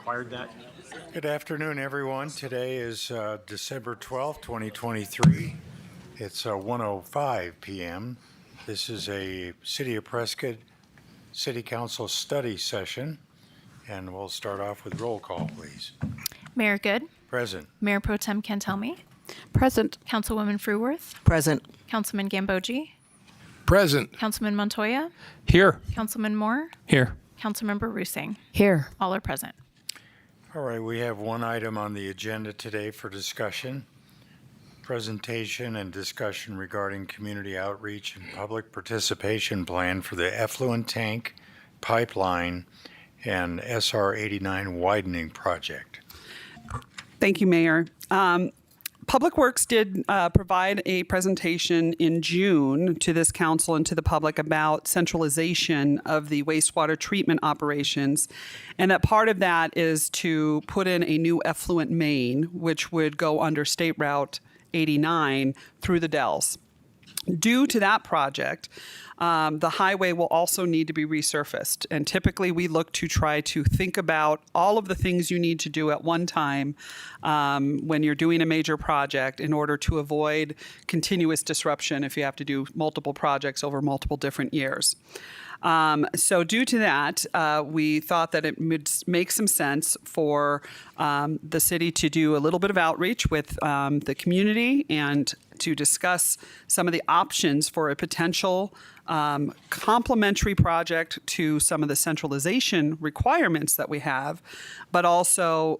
required that. Good afternoon, everyone. Today is December 12th, 2023. It's 1:05 p.m. This is a City of Prescott City Council study session, and we'll start off with roll call, please. Mayor Good. Present. Mayor Pro Tem Cantelmi. Present. Councilwoman Fruworth. Present. Councilman Gambogi. Present. Councilman Montoya. Here. Councilman Moore. Here. Councilmember Rusing. Here. All are present. All right, we have one item on the agenda today for discussion. Presentation and discussion regarding community outreach and public participation plan for the Effluent Tank Pipeline and SR 89 Widening Project. Thank you, Mayor. Public Works did provide a presentation in June to this council and to the public about centralization of the wastewater treatment operations. And that part of that is to put in a new effluent main, which would go under State Route 89 through the Dells. Due to that project, the highway will also need to be resurfaced. And typically we look to try to think about all of the things you need to do at one time when you're doing a major project in order to avoid continuous disruption if you have to do multiple projects over multiple different years. So due to that, we thought that it would make some sense for the city to do a little bit of outreach with the community and to discuss some of the options for a potential complementary project to some of the centralization requirements that we have, but also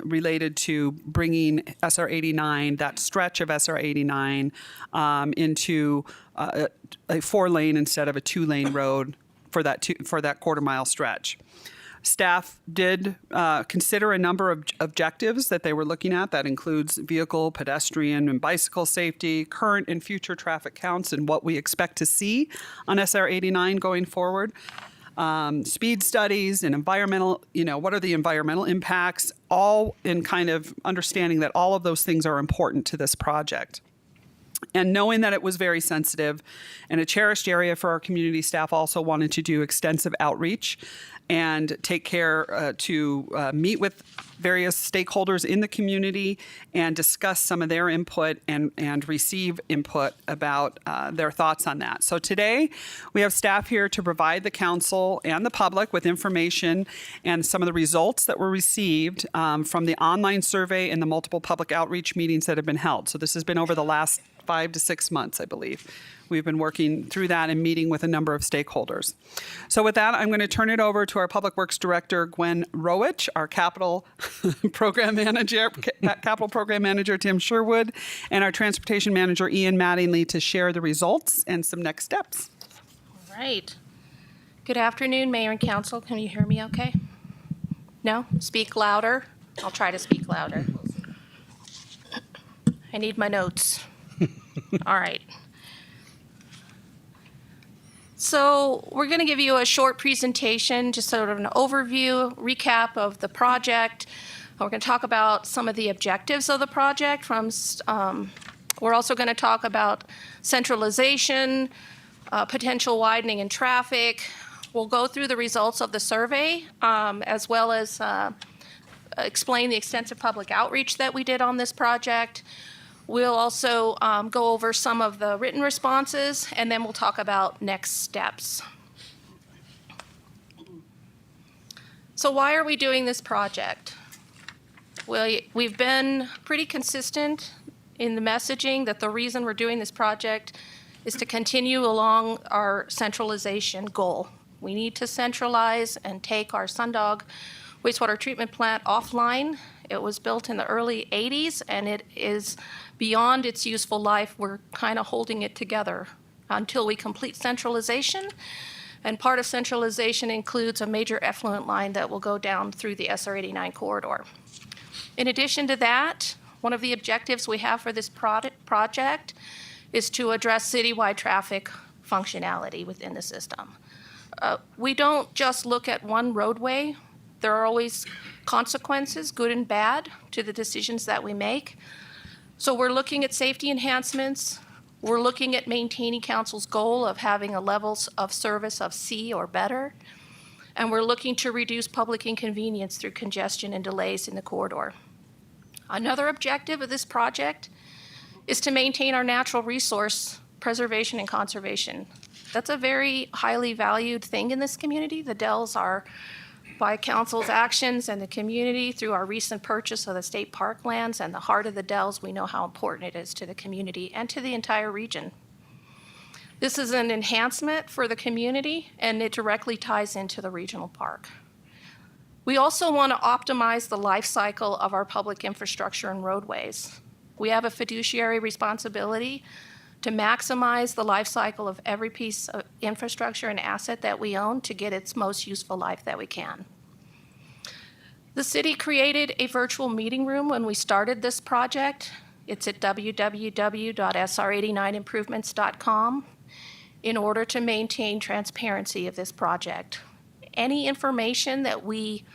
related to bringing SR 89, that stretch of SR 89, into a 4-lane instead of a 2-lane road for that quarter-mile stretch. Staff did consider a number of objectives that they were looking at. That includes vehicle, pedestrian, and bicycle safety, current and future traffic counts, and what we expect to see on SR 89 going forward. Speed studies and environmental, what are the environmental impacts, all in kind of understanding that all of those things are important to this project. And knowing that it was very sensitive and a cherished area for our community, staff also wanted to do extensive outreach and take care to meet with various stakeholders in the community and discuss some of their input and receive input about their thoughts on that. So today we have staff here to provide the council and the public with information and some of the results that were received from the online survey and the multiple public outreach meetings that have been held. So this has been over the last 5 to 6 months, I believe. We've been working through that and meeting with a number of stakeholders. So with that, I'm going to turn it over to our Public Works Director, Gwen Rowich, our Capital Program Manager, Tim Sherwood, and our Transportation Manager, Ian Mattingly, to share the results and some next steps. All right. Good afternoon, Mayor and Council. Can you hear me okay? No? Speak louder. I'll try to speak louder. I need my notes. All right. So we're going to give you a short presentation, just sort of an overview, recap of the project. We're going to talk about some of the objectives of the project. We're also going to talk about centralization, potential widening in traffic. We'll go through the results of the survey, as well as explain the extensive public outreach that we did on this project. We'll also go over some of the written responses, and then we'll talk about next steps. So why are we doing this project? Well, we've been pretty consistent in the messaging that the reason we're doing this project is to continue along our centralization goal. We need to centralize and take our Sundog wastewater treatment plant offline. It was built in the early 80s, and it is beyond its useful life. We're kind of holding it together until we complete centralization. And part of centralization includes a major effluent line that will go down through the SR 89 corridor. In addition to that, one of the objectives we have for this project is to address citywide traffic functionality within the system. We don't just look at one roadway. There are always consequences, good and bad, to the decisions that we make. So we're looking at safety enhancements. We're looking at maintaining council's goal of having a levels of service of C or better. and we're looking to reduce public inconvenience through congestion and delays in the corridor. Another objective of this project is to maintain our natural resource preservation and conservation. That's a very highly valued thing in this community. The Dells are, by council's actions and the community through our recent purchase of the state park lands and the heart of the Dells, we know how important it is to the community and to the entire region. This is an enhancement for the community, and it directly ties into the regional park. We also want to optimize the life cycle of our public infrastructure and roadways. We have a fiduciary responsibility to maximize the life cycle of every piece of infrastructure and asset that we own to get its most useful life that we can. The city created a virtual meeting room when we started this project. It's at www.sr89improvements.com in order to maintain transparency of this project. Any information that we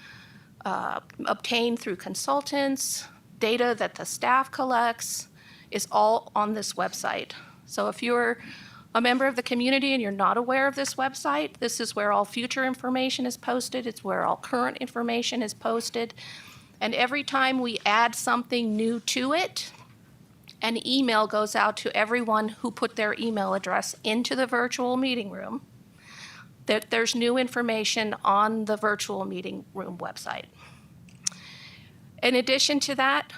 obtain through consultants, data that the staff collects, is all on this website. So if you're a member of the community and you're not aware of this website, this is where all future information is posted. It's where all current information is posted. And every time we add something new to it, an email goes out to everyone who put their email address into the virtual meeting room that there's new information on the virtual meeting room website. In addition to that,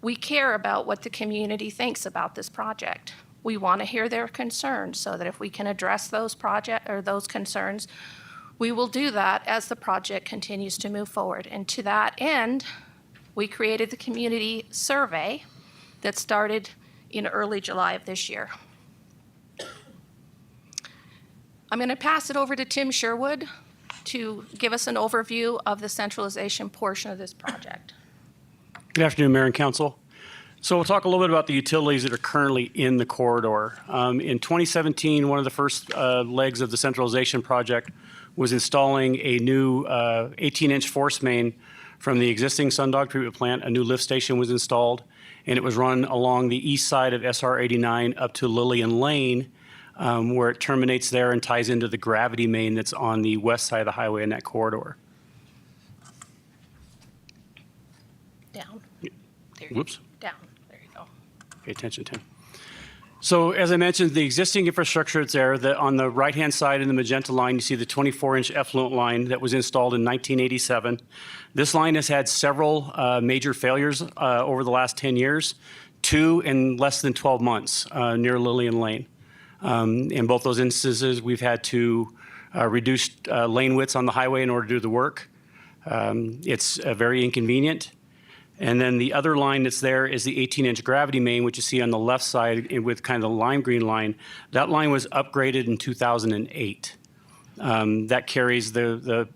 we care about what the community thinks about this project. We want to hear their concerns so that if we can address those concerns, we will do that as the project continues to move forward. And to that end, we created the community survey that started in early July of this year. I'm going to pass it over to Tim Sherwood to give us an overview of the centralization portion of this project. Good afternoon, Mayor and Council. So we'll talk a little bit about the utilities that are currently in the corridor. In 2017, one of the first legs of the centralization project was installing a new 18-inch force main from the existing Sundog treatment plant. A new lift station was installed, and it was run along the east side of SR 89 up to Lillian Lane, where it terminates there and ties into the gravity main that's on the west side of the highway in that corridor. Down. There. Whoops. Down. There you go. Pay attention, Tim. So as I mentioned, the existing infrastructure that's there, on the right-hand side in the magenta line, you see the 24-inch effluent line that was installed in 1987. This line has had several major failures over the last 10 years, 2 in less than 12 months near Lillian Lane. In both those instances, we've had to reduce lane widths on the highway in order to do the work. It's very inconvenient. And then the other line that's there is the 18-inch gravity main, which you see on the left side with kind of the lime green line. That line was upgraded in 2008. That carries the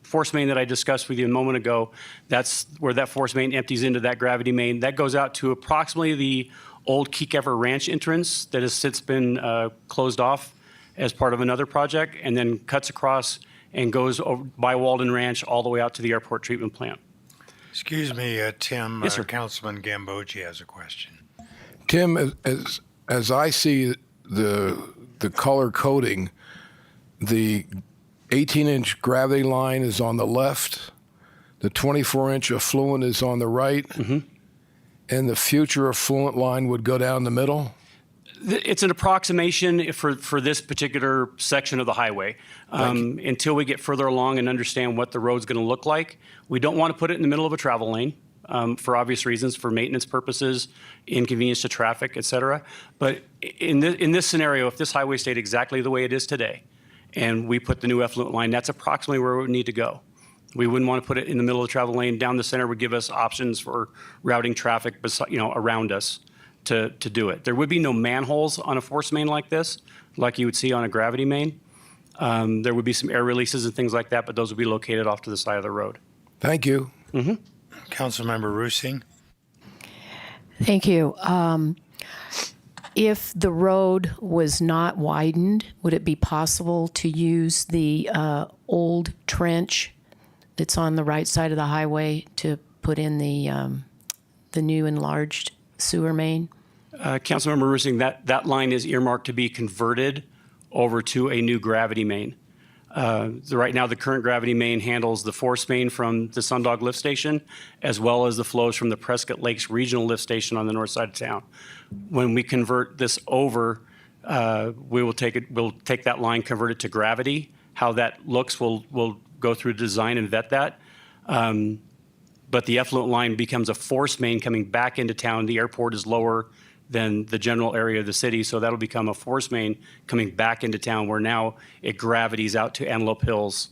force main that I discussed with you a moment ago. That's where that force main empties into that gravity main. That goes out to approximately the old Keekever Ranch entrance that has since been closed off as part of another project, and then cuts across and goes over by Walden Ranch all the way out to the airport treatment plant. Excuse me, Tim. Yes, sir. Councilman Gambogi has a question. Tim, as I see the color coding, the 18-inch gravity line is on the left, the 24-inch effluent is on the right, and the future effluent line would go down the middle? It's an approximation for this particular section of the highway. Until we get further along and understand what the road's going to look like. We don't want to put it in the middle of a travel lane for obvious reasons, for maintenance purposes, inconvenience to traffic, et cetera. But in this scenario, if this highway stayed exactly the way it is today, and we put the new effluent line, that's approximately where it would need to go. We wouldn't want to put it in the middle of the travel lane. Down the center would give us options for routing traffic around us to do it. There would be no manholes on a force main like this, like you would see on a gravity main. There would be some air releases and things like that, but those would be located off to the side of the road. Thank you. Councilmember Rusing. Thank you. If the road was not widened, would it be possible to use the old trench that's on the right side of the highway to put in the new enlarged sewer main? Councilmember Rusing, that line is earmarked to be converted over to a new gravity main. Right now, the current gravity main handles the force main from the Sundog lift station, as well as the flows from the Prescott Lakes Regional Lift Station on the north side of town. When we convert this over, we'll take that line, convert it to gravity. How that looks, we'll go through design and vet that. But the effluent line becomes a force main coming back into town. The airport is lower than the general area of the city, so that'll become a force main coming back into town, where now it gravities out to Antelope Hills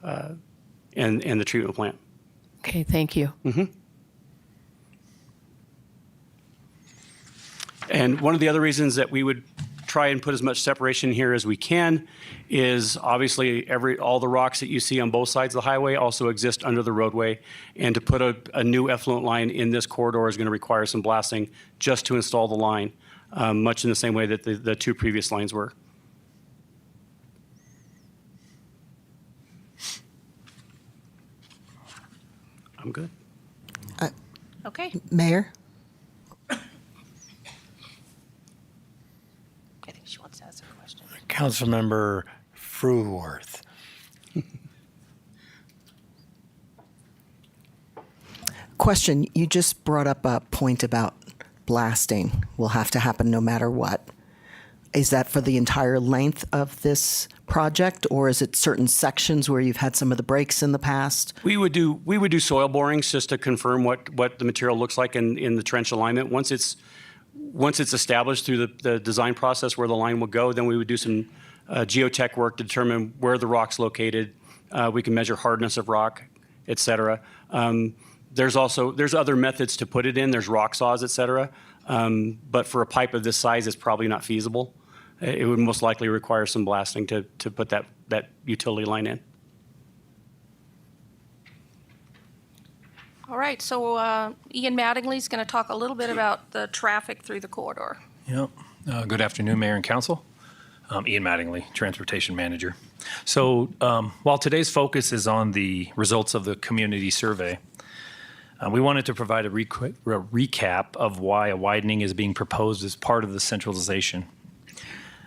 and the treatment plant. Okay, thank you. And one of the other reasons that we would try and put as much separation here as we can is obviously all the rocks that you see on both sides of the highway also exist under the roadway. And to put a new effluent line in this corridor is going to require some blasting just to install the line, much in the same way that the two previous lines were. I'm good. Okay. Mayor? I think she wants to ask a question. Councilmember Fruworth. Question, you just brought up a point about blasting will have to happen no matter what. Is that for the entire length of this project, or is it certain sections where you've had some of the breaks in the past? We would do soil borings just to confirm what the material looks like in the trench alignment. Once it's established through the design process where the line will go, then we would do some geotech work to determine where the rock's located. We can measure hardness of rock, et cetera. There's other methods to put it in. There's rock saws, et cetera. But for a pipe of this size, it's probably not feasible. It would most likely require some blasting to put that utility line in. All right, so Ian Mattingly's going to talk a little bit about the traffic through the corridor. Yep. Good afternoon, Mayor and Council. Ian Mattingly, Transportation Manager. So while today's focus is on the results of the community survey, we wanted to provide a recap of why a widening is being proposed as part of the centralization.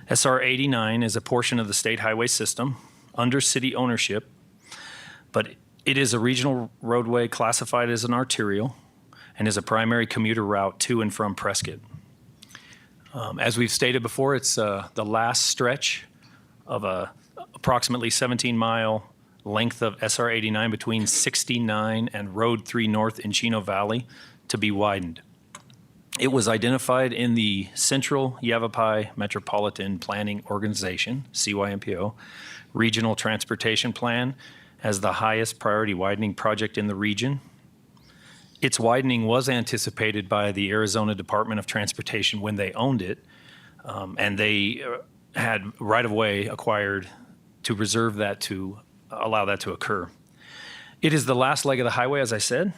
SR 89 is a portion of the state highway system under city ownership, but it is a regional roadway classified as an arterial and is a primary commuter route to and from Prescott. As we've stated before, it's the last stretch of a approximately 17-mile length of SR 89 between 69 and Road 3 North in Chino Valley to be widened. It was identified in the Central Yavapai Metropolitan Planning Organization, CYMPO, Regional Transportation Plan as the highest priority widening project in the region. Its widening was anticipated by the Arizona Department of Transportation when they owned it, and they had right-of-way acquired to reserve that to allow that to occur. It is the last leg of the highway, as I said,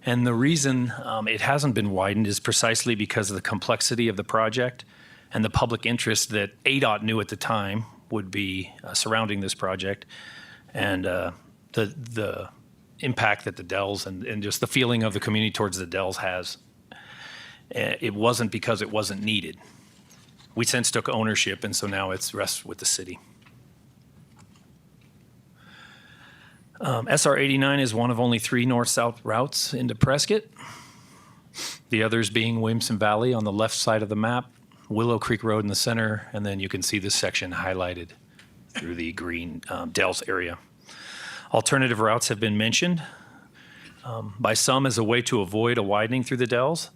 and the reason it hasn't been widened is precisely because of the complexity of the project and the public interest that ADOT knew at the time would be surrounding this project, and the impact that the Dells and just the feeling of the community towards the Dells has. It wasn't because it wasn't needed. We since took ownership, and so now it's rests with the city. SR 89 is one of only 3 north-south routes into Prescott. The others being Williamson Valley on the left side of the map, Willow Creek Road in the center, and then you can see this section highlighted through the green Dells area. Alternative routes have been mentioned by some as a way to avoid a widening through the Dells.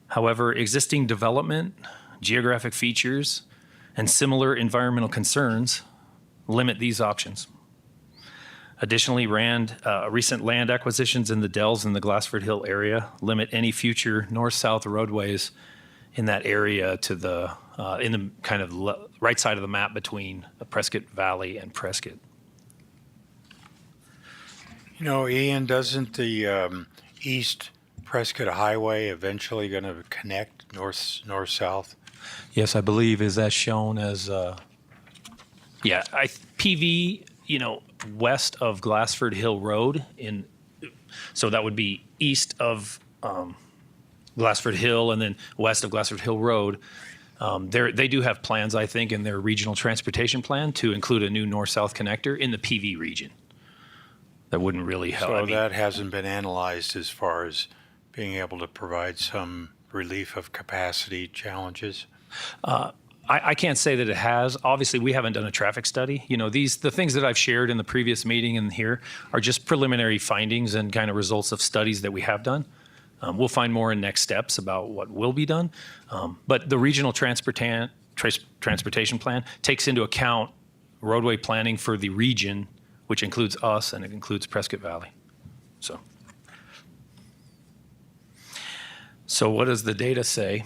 However, existing development, geographic features, and similar environmental concerns limit these options. Additionally, recent land acquisitions in the Dells and the Glassford Hill area limit any future north-south roadways in that area to the in the kind of right side of the map between Prescott Valley and Prescott. You know, Ian, doesn't the East Prescott Highway eventually going to connect north-south? Yes, I believe is that shown as PV, west of Glassford Hill Road so that would be east of Glassford Hill and then west of Glassford Hill Road. They do have plans, I think, in their regional transportation plan to include a new north-south connector in the PV region. That wouldn't really help. So that hasn't been analyzed as far as being able to provide some relief of capacity challenges? I can't say that it has. Obviously, we haven't done a traffic study. You know, the things that I've shared in the previous meeting and here are just preliminary findings and kind of results of studies that we have done. We'll find more in next steps about what will be done. But the regional transportation plan takes into account roadway planning for the region, which includes us and it includes Prescott Valley. So what does the data say?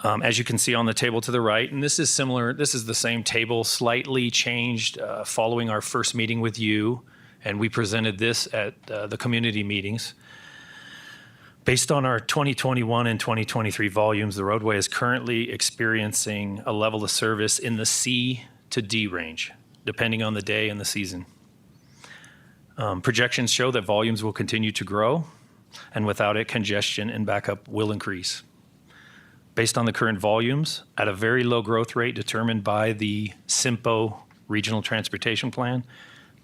As you can see on the table to the right, and this is similar, this is the same table, slightly changed following our first meeting with you, and we presented this at the community meetings. Based on our 2021 and 2023 volumes, the roadway is currently experiencing a level of service in the C to D range, depending on the day and the season. Projections show that volumes will continue to grow, and without it, congestion and backup will increase. Based on the current volumes, at a very low growth rate determined by the SIMPO Regional Transportation Plan,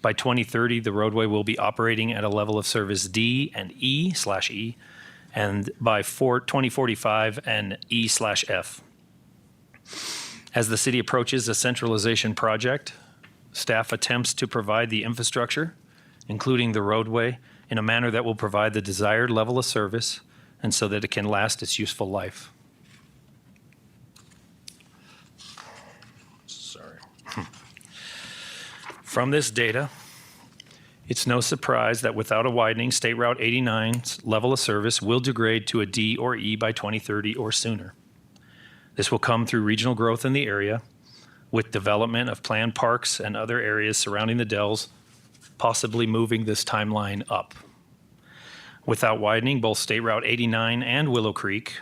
by 2030, the roadway will be operating at a level of service D and E/E, and by 2045, an E/F. As the city approaches a centralization project, staff attempts to provide the infrastructure, including the roadway, in a manner that will provide the desired level of service and so that it can last its useful life. From this data, it's no surprise that without a widening, State Route 89's level of service will degrade to a D or E by 2030 or sooner. This will come through regional growth in the area, with development of planned parks and other areas surrounding the Dells, possibly moving this timeline up. Without widening, both State Route 89 and Willow Creek,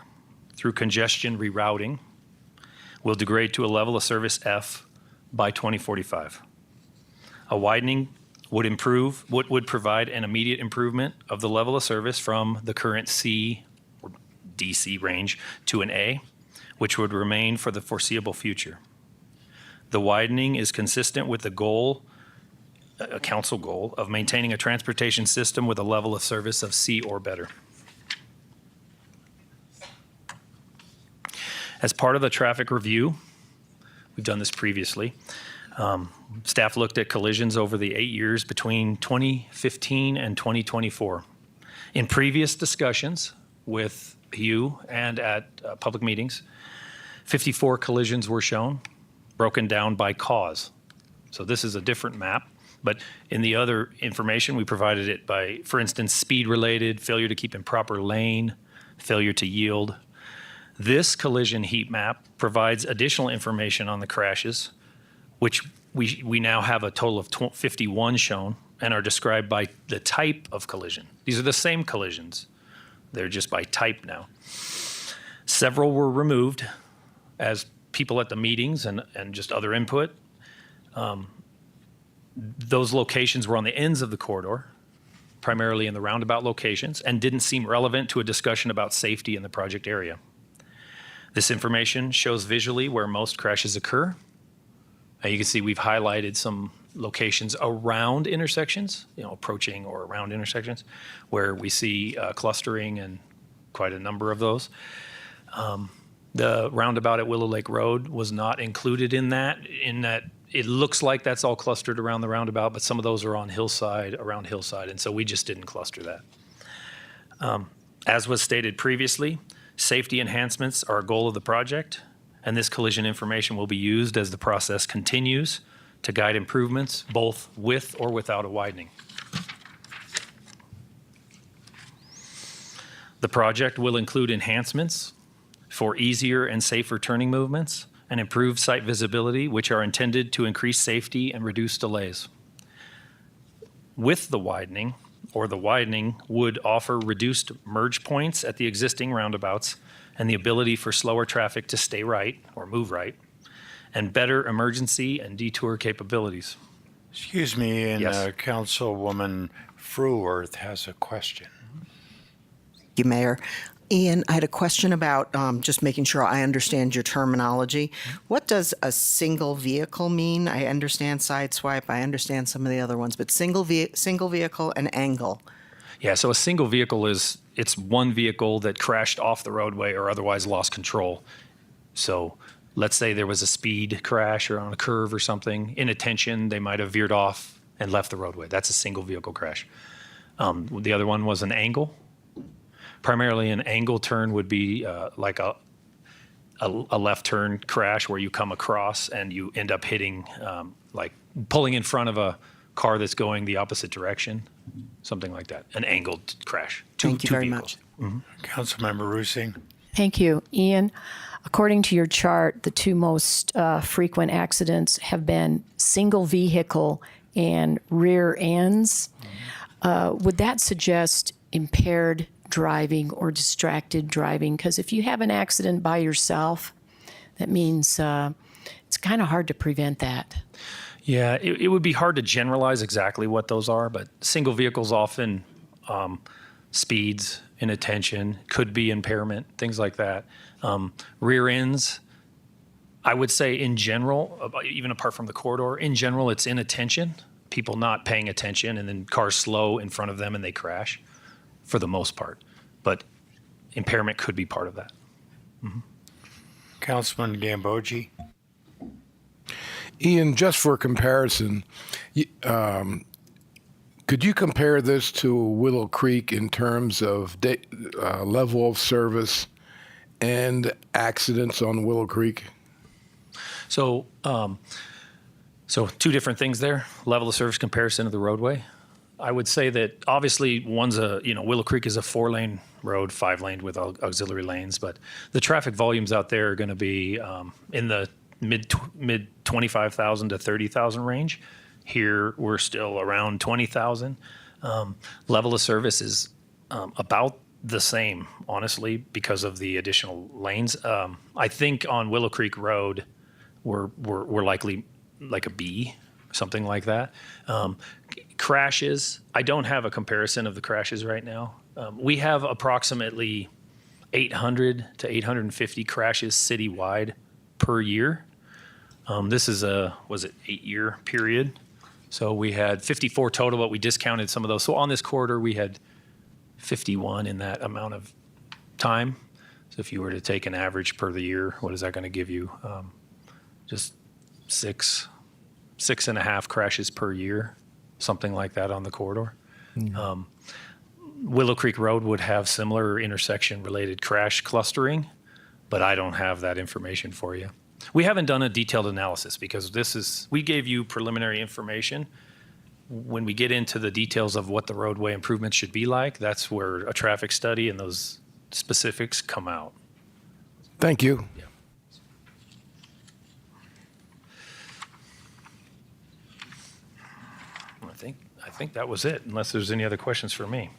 through congestion rerouting, will degrade to a level of service F by 2045. A widening would provide an immediate improvement of the level of service from the current C or DC range to an A, which would remain for the foreseeable future. The widening is consistent with the goal, a council goal, of maintaining a transportation system with a level of service of C or better. As part of the traffic review, we've done this previously, staff looked at collisions over the 8 years between 2015 and 2024. In previous discussions with you and at public meetings, 54 collisions were shown, broken down by cause. So this is a different map, but in the other information, we provided it by, for instance, speed-related, failure to keep in proper lane, failure to yield. This collision heat map provides additional information on the crashes, which we now have a total of 51 shown and are described by the type of collision. These are the same collisions. They're just by type now. Several were removed as people at the meetings and just other input. Those locations were on the ends of the corridor, primarily in the roundabout locations, and didn't seem relevant to a discussion about safety in the project area. This information shows visually where most crashes occur. You can see we've highlighted some locations around intersections, approaching or around intersections, where we see clustering and quite a number of those. The roundabout at Willow Lake Road was not included in that it looks like that's all clustered around the roundabout, but some of those are on around Hillside, and so we just didn't cluster that. As was stated previously, safety enhancements are a goal of the project, and this collision information will be used as the process continues to guide improvements, both with or without a widening. The project will include enhancements for easier and safer turning movements and improved site visibility, which are intended to increase safety and reduce delays. With the widening, the widening would offer reduced merge points at the existing roundabouts and the ability for slower traffic to stay right or move right, and better emergency and detour capabilities. Excuse me, and Yes. Councilwoman Fruworth has a question. Thank you, Mayor. Ian, I had a question about just making sure I understand your terminology. What does a single vehicle mean? I understand sideswipe, I understand some of the other ones, but single vehicle and angle. Yeah, so a single vehicle it's one vehicle that crashed off the roadway or otherwise lost control. So let's say there was a speed crash or on a curve or something. Inattention, they might have veered off and left the roadway. That's a single vehicle crash. The other one was an angle. Primarily an angle turn would be like a left turn crash where you come across and you end up hitting, like pulling in front of a car that's going the opposite direction, something like that. An angled crash. Thank you two very vehicles. much. Councilmember Rusing. Thank you. Ian, according to your chart, the two most frequent accidents have been single vehicle and rear ends. Would that suggest impaired driving or distracted driving? Because if you have an accident by yourself, that means it's kind of hard to prevent that. Yeah, it would be hard to generalize exactly what those are, but single vehicles often speeds, inattention, could be impairment, things like that. Rear ends, I would say in general, even apart from the corridor, in general it's inattention, people not paying attention, and then cars slow in front of them and they crash for the most part. But impairment could be part of that. Councilman Gambogi. Ian, just for comparison, could you compare this to Willow Creek in terms of level of service and accidents on Willow Creek? So, two different things there. Level of service comparison of the roadway. I would say that obviously Willow Creek is a 4-lane road, 5-lane with auxiliary lanes, but the traffic volumes out there are going to be in the mid 25,000 to 30,000 range. Here we're still around 20,000. Level of service is about the same, honestly, because of the additional lanes. I think on Willow Creek Road, we're likely like a B, something like that. Crashes, I don't have a comparison of the crashes right now. We have approximately 800 to 850 crashes citywide per year. This is a 8-year period. So we had 54 total, but we discounted some of those. So on this corridor, we had 51 in that amount of time. So if you were to take an average per the year, what is that going to give you? Just 6.5 crashes per year, something like that on the corridor. Willow Creek Road would have similar intersection-related crash clustering, but I don't have that information for you. We haven't done a detailed analysis because we gave you preliminary information. When we get into the details of what the roadway improvements should be like, that's where a traffic study and those specifics come out. Thank you. Yeah. I think that was it, unless there's any other questions for me.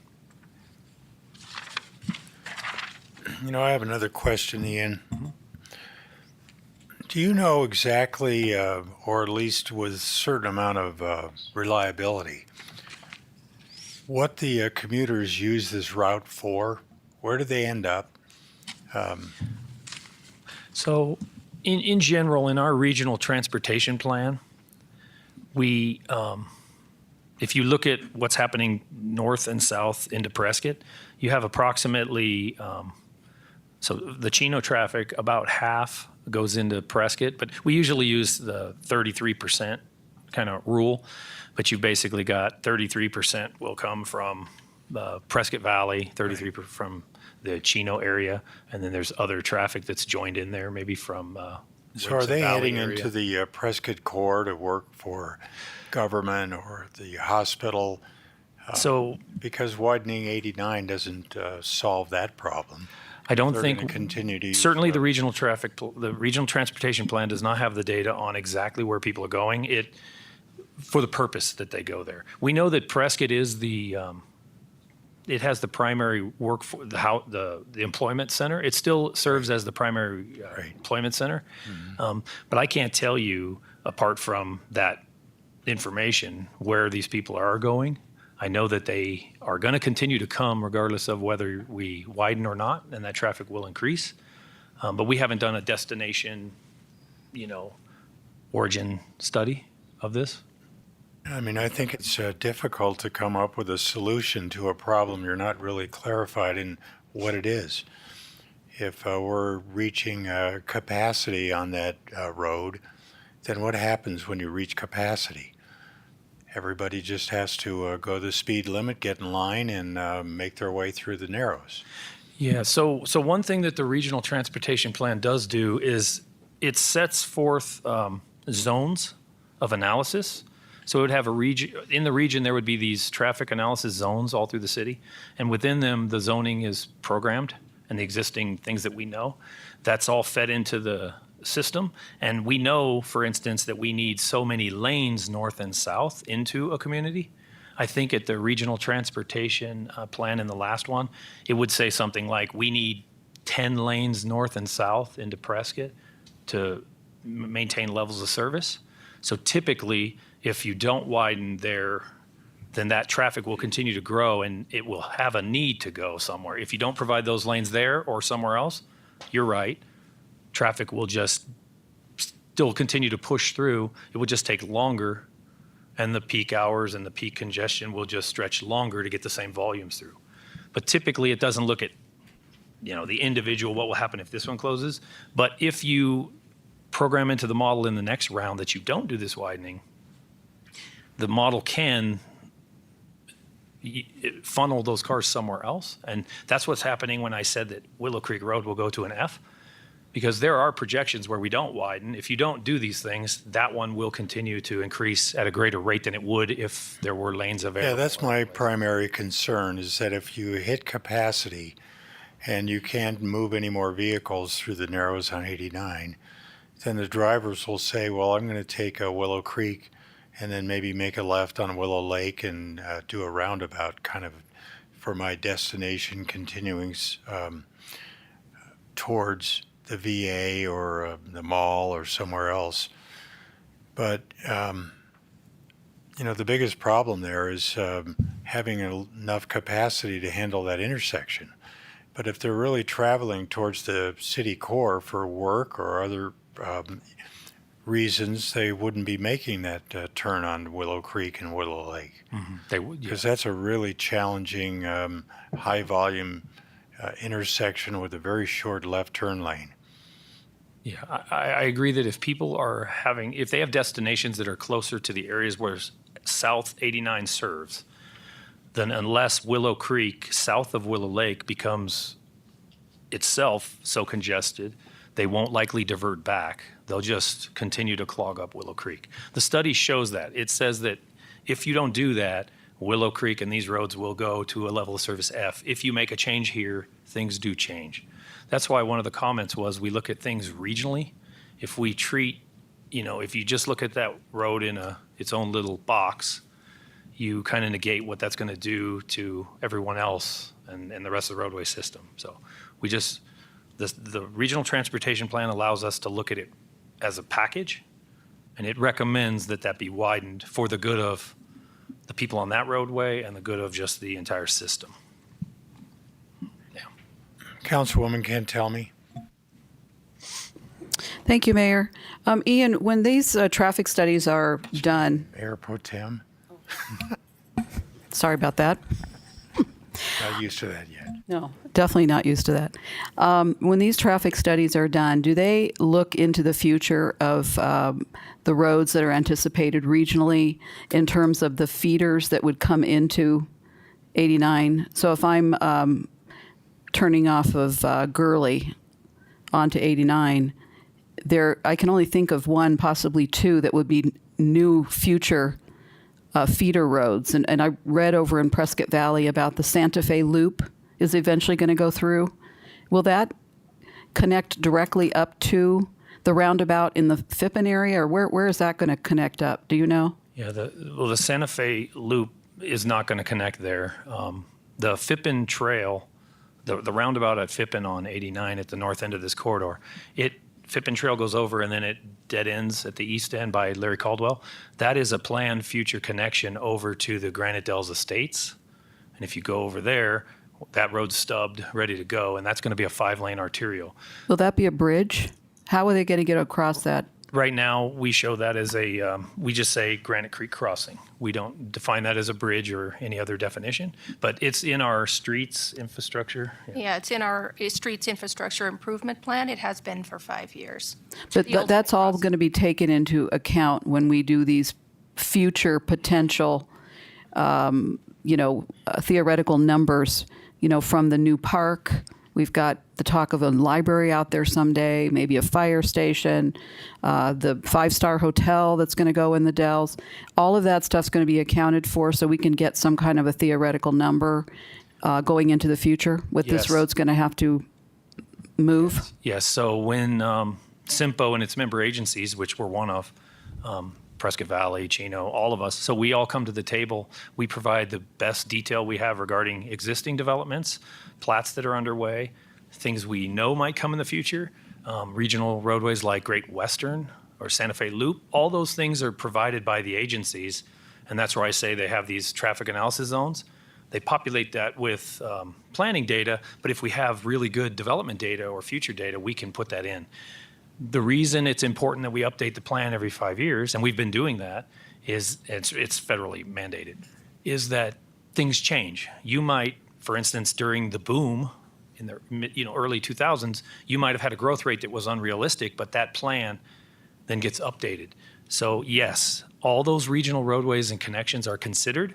I have another question, Ian. Do you know exactly, or at least with a certain amount of reliability, what the commuters use this route for? Where do they end up? So in general, in our regional transportation plan, we, if you look at what's happening north and south into Prescott, you have approximately, so the Chino traffic, about half goes into Prescott, but we usually use the 33% kind of rule, but you've basically got 33% will come from the Prescott Valley, 33% from the Chino area, and then there's other traffic that's joined in there, maybe from So are they heading into the Prescott core to work for government or the hospital? Because widening 89 doesn't solve that problem. I don't They're think gonna continue to use certainly the regional transportation plan does not have the data on exactly where people are going. For the purpose that they go there. We know that Prescott is it has the primary work for the employment center. It still serves as the primary employment center, but I can't tell you apart from that information where these people are going. I know that they are going to continue to come regardless of whether we widen or not, and that traffic will increase. But we haven't done a destination, origin study of this. I mean, I think it's difficult to come up with a solution to a problem you're not really clarified in what it is. If we're reaching capacity on that road, then what happens when you reach capacity? Everybody just has to go the speed limit, get in line, and make their way through the Narrows. Yeah, so one thing that the regional transportation plan does do is it sets forth zones of analysis. So it would have a region, in the region there would be these traffic analysis zones all through the city, and within them the zoning is programmed and the existing things that we know. That's all fed into the system, and we know, for instance, that we need so many lanes north and south into a community. I think at the regional transportation plan in the last one, it would say something like we need 10 lanes north and south into Prescott to maintain levels of service. So typically, if you don't widen there, then that traffic will continue to grow and it will have a need to go somewhere. If you don't provide those lanes there or somewhere else, you're right, traffic will just still continue to push through. It will just take longer, and the peak hours and the peak congestion will just stretch longer to get the same volumes through. But typically it doesn't look at, the individual, what will happen if this one closes. But if you program into the model in the next round that you don't do this widening, the model can funnel those cars somewhere else. And that's what's happening when I said that Willow Creek Road will go to an F, because there are projections where we don't widen. If you don't do these things, that one will continue to increase at a greater rate than it would if there were lanes available. Yeah, that's my primary concern, is that if you hit capacity and you can't move any more vehicles through the Narrows on 89, then the drivers will say, well, I'm going to take a Willow Creek and then maybe make a left on Willow Lake and do a roundabout kind of for my destination, continuing towards the VA or the mall or somewhere else. But, the biggest problem there is having enough capacity to handle that intersection. But if they're really traveling towards the city core for work or other reasons, they wouldn't be making that turn on Willow Creek and Willow Lake. Mm-hmm. They would, Because that's a really challenging, high volume intersection with a very short left turn lane. Yeah, I agree that if people are if they have destinations that are closer to the areas where South 89 serves, then unless Willow Creek south of Willow Lake becomes itself so congested, they won't likely divert back. They'll just continue to clog up Willow Creek. The study shows that. It says that if you don't do that, Willow Creek and these roads will go to a level of service F. If you make a change here, things do change. That's why one of the comments was we look at things regionally. If we treat, if you just look at that road in its own little box, you kind of negate what that's going to do to everyone else and the rest of the roadway system. So we just, the regional transportation plan allows us to look at it as a package, and it recommends that be widened for the good of the people on that roadway and the good of just the entire system. Councilwoman Cantelmi. Thank you, Mayor. Ian, when these traffic studies are done, Mayor Pro Tem. sorry about that. Not used to that yet. No, definitely not used to that. When these traffic studies are done, do they look into the future of the roads that are anticipated regionally in terms of the feeders that would come into 89? So if I'm turning off of Gurley onto 89, I can only think of one, possibly two, that would be new future feeder roads. And I read over in Prescott Valley about the Santa Fe Loop is eventually going to go through. Will that connect directly up to the roundabout in the Phippen area, or where is that going to connect up? Do you know? Yeah, the Santa Fe Loop is not going to connect there. The Phippen Trail, the roundabout at Phippen on 89 at the north end of this corridor, it Fippen Trail goes over and then it dead ends at the east end by Larry Caldwell. That is a planned future connection over to the Granite Dells Estates. And if you go over there, that road's stubbed, ready to go, and that's going to be a 5-lane arterial. Will that be a bridge? How are they going to get across that? Right now, we show that as we just say Granite Creek Crossing. We don't define that as a bridge or any other definition, but it's in our streets infrastructure. Yeah, it's in our streets infrastructure improvement plan. It has been for 5 years. But The ultimate that's all cost. going to be taken into account when we do these future potential, theoretical numbers, from the new park. We've got the talk of a library out there someday, maybe a fire station, the 5-star hotel that's going to go in the Dells. All of that stuff's going to be accounted for so we can get some kind of a theoretical number going into the future. What this Yes. road's going to have to move. Yes, so when SIMPO and its member agencies, which we're one of, Prescott Valley, Chino, all of us, so we all come to the table. We provide the best detail we have regarding existing developments, plats that are underway, things we know might come in the future, regional roadways like Great Western or Santa Fe Loop. All those things are provided by the agencies, and that's where I say they have these traffic analysis zones. They populate that with planning data, but if we have really good development data or future data, we can put that in. The reason it's important that we update the plan every 5 years, and we've been doing that, is it's federally mandated, is that things change. You might, for instance, during the boom in the early 2000s, you might have had a growth rate that was unrealistic, but that plan then gets updated. So yes, all those regional roadways and connections are considered,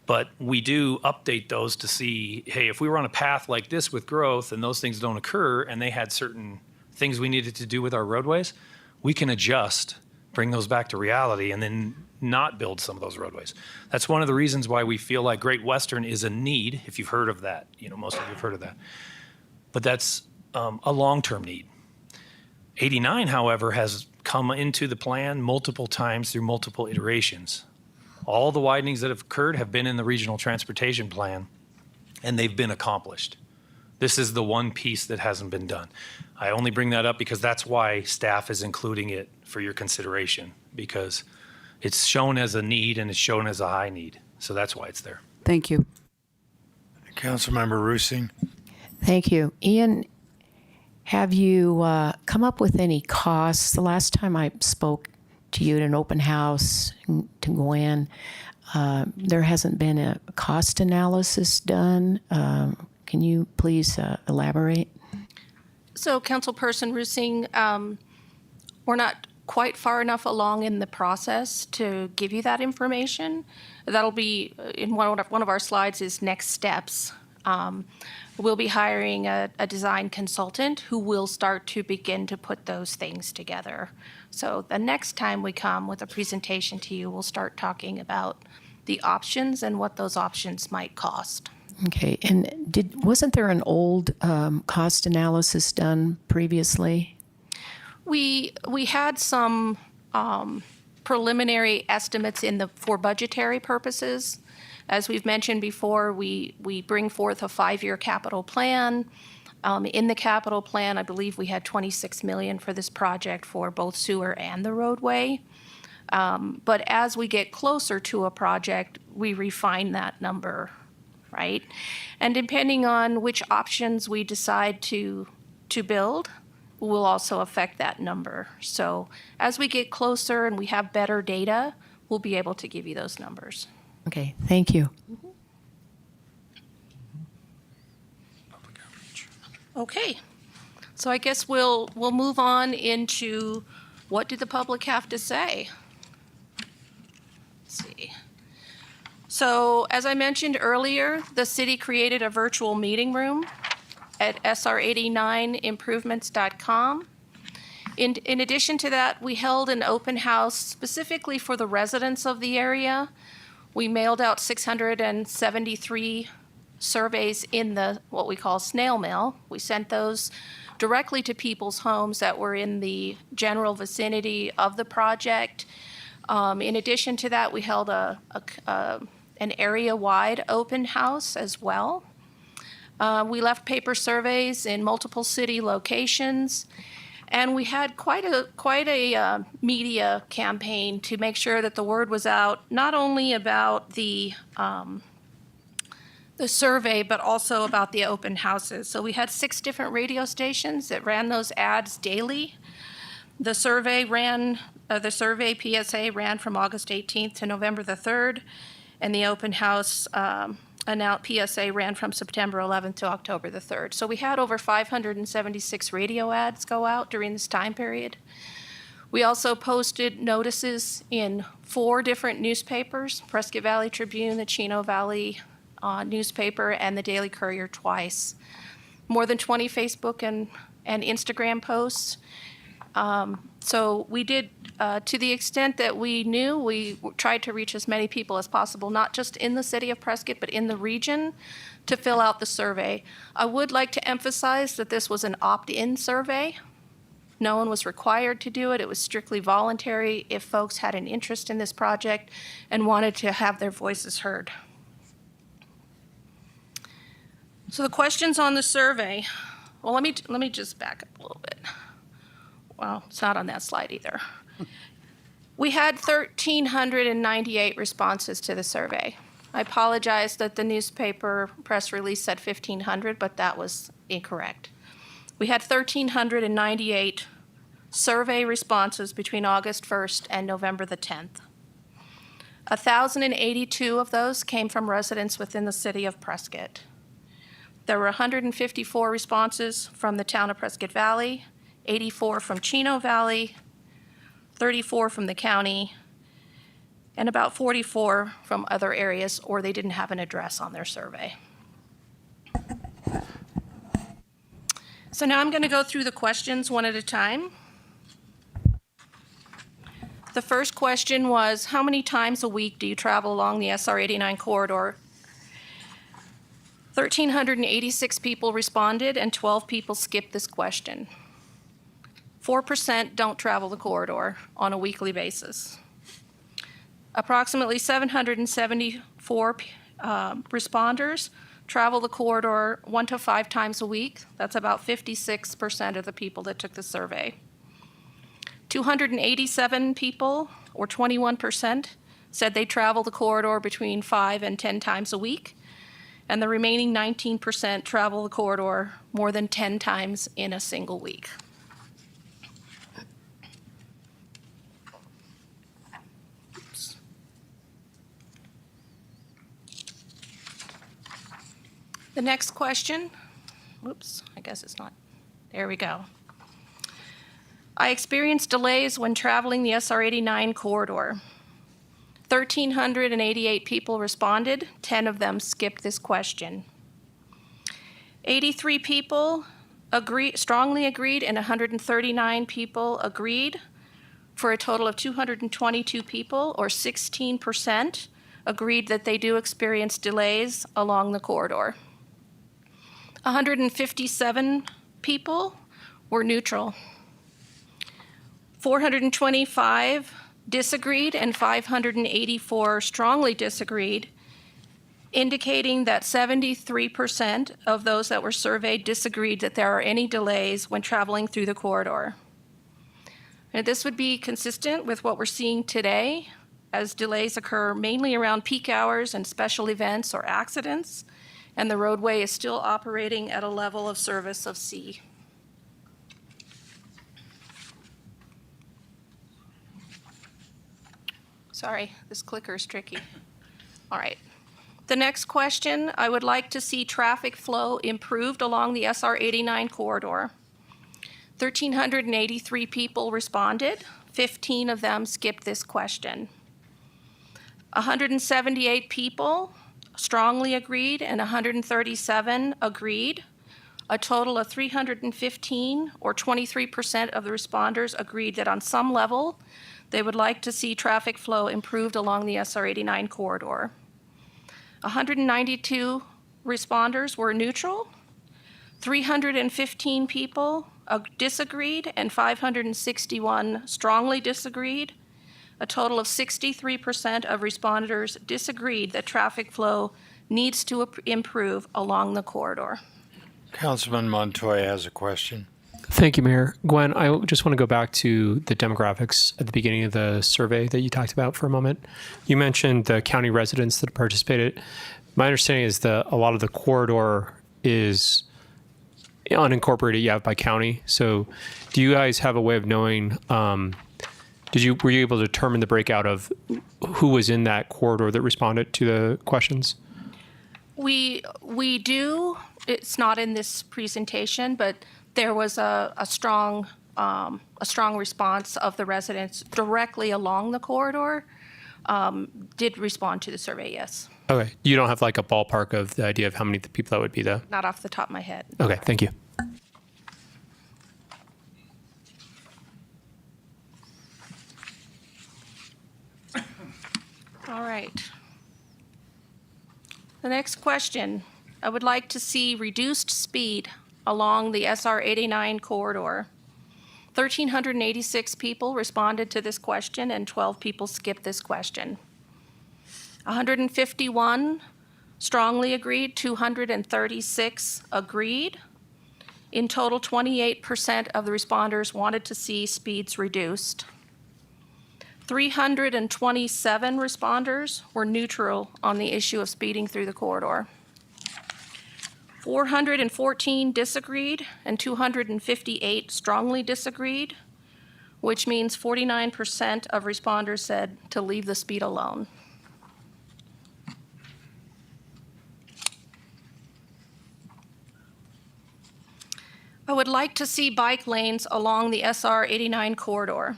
but we do update those to see, hey, if we were on a path like this with growth and those things don't occur and they had certain things we needed to do with our roadways, we can adjust, bring those back to reality, and then not build some of those roadways. That's one of the reasons why we feel like Great Western is a need, if you've heard of that. Most of you have heard of that. But that's a long-term need. 89, however, has come into the plan multiple times through multiple iterations. All the widenings that have occurred have been in the regional transportation plan, and they've been accomplished. This is the one piece that hasn't been done. I only bring that up because that's why staff is including it for your consideration, because it's shown as a need and it's shown as a high need. So that's why it's there. Thank you. Councilmember Roosing. Thank you. Ian, have you come up with any costs? The last time I spoke to you at an open house to Gwen, there hasn't been a cost analysis done. Can you please elaborate? So, Councilperson Roosing, we're not quite far enough along in the process to give you that information. That'll be in one of our slides is next steps. We'll be hiring a design consultant who will start to begin to put those things together. So the next time we come with a presentation to you, we'll start talking about the options and what those options might cost. Okay, and wasn't there an old cost analysis done previously? We had some preliminary estimates for budgetary purposes. As we've mentioned before, we bring forth a 5-year capital plan. In the capital plan, I believe we had $26 million for this project for both sewer and the roadway. But as we get closer to a project, we refine that number, right? And depending on which options we decide to build, will also affect that number. So as we get closer and we have better data, we'll be able to give you those numbers. Okay, thank you. Okay, so I guess we'll move on into what did the public have to say? Let's see. So as I mentioned earlier, the city created a virtual meeting room at sr89improvements.com. In addition to that, we held an open house specifically for the residents of the area. We mailed out 673 surveys in what we call snail mail. We sent those directly to people's homes that were in the general vicinity of the project. In addition to that, we held an area-wide open house as well. We left paper surveys in multiple city locations. And we had quite a media campaign to make sure that the word was out, not only about the survey, but also about the open houses. So we had 6 different radio stations that ran those ads daily. The survey PSA ran from August 18th to November the 3rd, and the open house PSA ran from September 11th to October the 3rd. So we had over 576 radio ads go out during this time period. We also posted notices in 4 different newspapers, Prescott Valley Tribune, the Chino Valley newspaper, and the Daily Courier twice. More than 20 Facebook and Instagram posts. So we did, to the extent that we knew, we tried to reach as many people as possible, not just in the city of Prescott, but in the region, to fill out the survey. I would like to emphasize that this was an opt-in survey. No one was required to do it. It was strictly voluntary if folks had an interest in this project and wanted to have their voices heard. So the questions on the survey, well, let me just back up a little bit. Well, it's not on that slide either. We had 1,398 responses to the survey. I apologize that the newspaper press release said 1,500, but that was incorrect. We had 1,398 survey responses between August 1st and November the 10th. 1,082 of those came from residents within the city of Prescott. There were 154 responses from the town of Prescott Valley, 84 from Chino Valley, 34 from the county, and about 44 from other areas, or they didn't have an address on their survey. So now I'm going to go through the questions one at a time. The first question was, how many times a week do you travel along the SR 89 corridor? 1,386 people responded and 12 people skipped this question. 4% don't travel the corridor on a weekly basis. Approximately 774 responders travel the corridor 1 to 5 times a week. That's about 56% of the people that took the survey. 287 people, or 21%, said they travel the corridor between 5 and 10 times a week. And the remaining 19% travel the corridor more than 10 times in a single week. Oops. The next question, whoops, I guess it's not, there we go. I experienced delays when traveling the SR 89 corridor. 1,388 people responded, 10 of them skipped this question. 83 people strongly agreed, and 139 people agreed, for a total of 222 people, or 16%, agreed that they do experience delays along the corridor. 157 people were neutral. 425 disagreed, and 584 strongly disagreed, indicating that 73% of those that were surveyed disagreed that there are any delays when traveling through the corridor. And this would be consistent with what we're seeing today, as delays occur mainly around peak hours and special events or accidents, and the roadway is still operating at a level of service of C. Sorry, this clicker is tricky. All right. The next question, I would like to see traffic flow improved along the SR 89 corridor. 1,383 people responded. 15 of them skipped this question. 178 people strongly agreed, and 137 agreed. A total of 315, or 23% of the responders, agreed that on some level, they would like to see traffic flow improved along the SR 89 corridor. 192 responders were neutral. 315 people disagreed, and 561 strongly disagreed. A total of 63% of responders disagreed that traffic flow needs to improve along the corridor. Councilman Montoya has a question. Thank you, Mayor. Gwen, I just want to go back to the demographics at the beginning of the survey that you talked about for a moment. You mentioned the county residents that participated. My understanding is that a lot of the corridor is unincorporated, by county. So do you guys have a way of knowing, were you able to determine the breakout of who was in that corridor that responded to the questions? We do. It's not in this presentation, but there was a strong response of the residents directly along the corridor. Did respond to the survey, yes. Okay. You don't have like a ballpark of the idea of how many people that would be, though? Not off the top of my head. Okay. Thank you. All right. The next question. I would like to see reduced speed along the SR 89 corridor. 1,386 people responded to this question and 12 people skipped this question. 151 strongly agreed, 236 agreed. In total, 28% of the responders wanted to see speeds reduced. 327 responders were neutral on the issue of speeding through the corridor. 414 disagreed and 258 strongly disagreed, which means 49% of responders said to leave the speed alone. I would like to see bike lanes along the SR 89 corridor.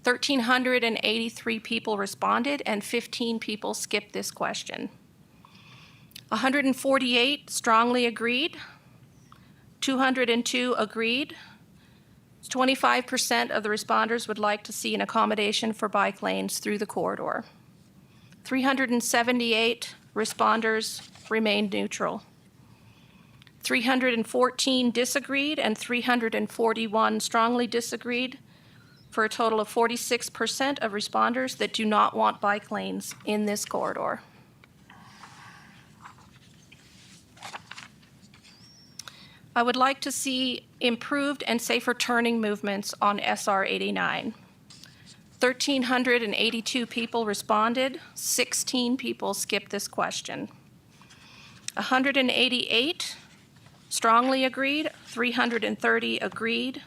1,383 people responded and 15 people skipped this question. 148 strongly agreed, 202 agreed. 25% of the responders would like to see an accommodation for bike lanes through the corridor. 378 responders remained neutral. 314 disagreed and 341 strongly disagreed, for a total of 46% of responders that do not want bike lanes in this corridor. I would like to see improved and safer turning movements on SR 89. 1,382 people responded, 16 people skipped this question. 188 strongly agreed, 330 agreed.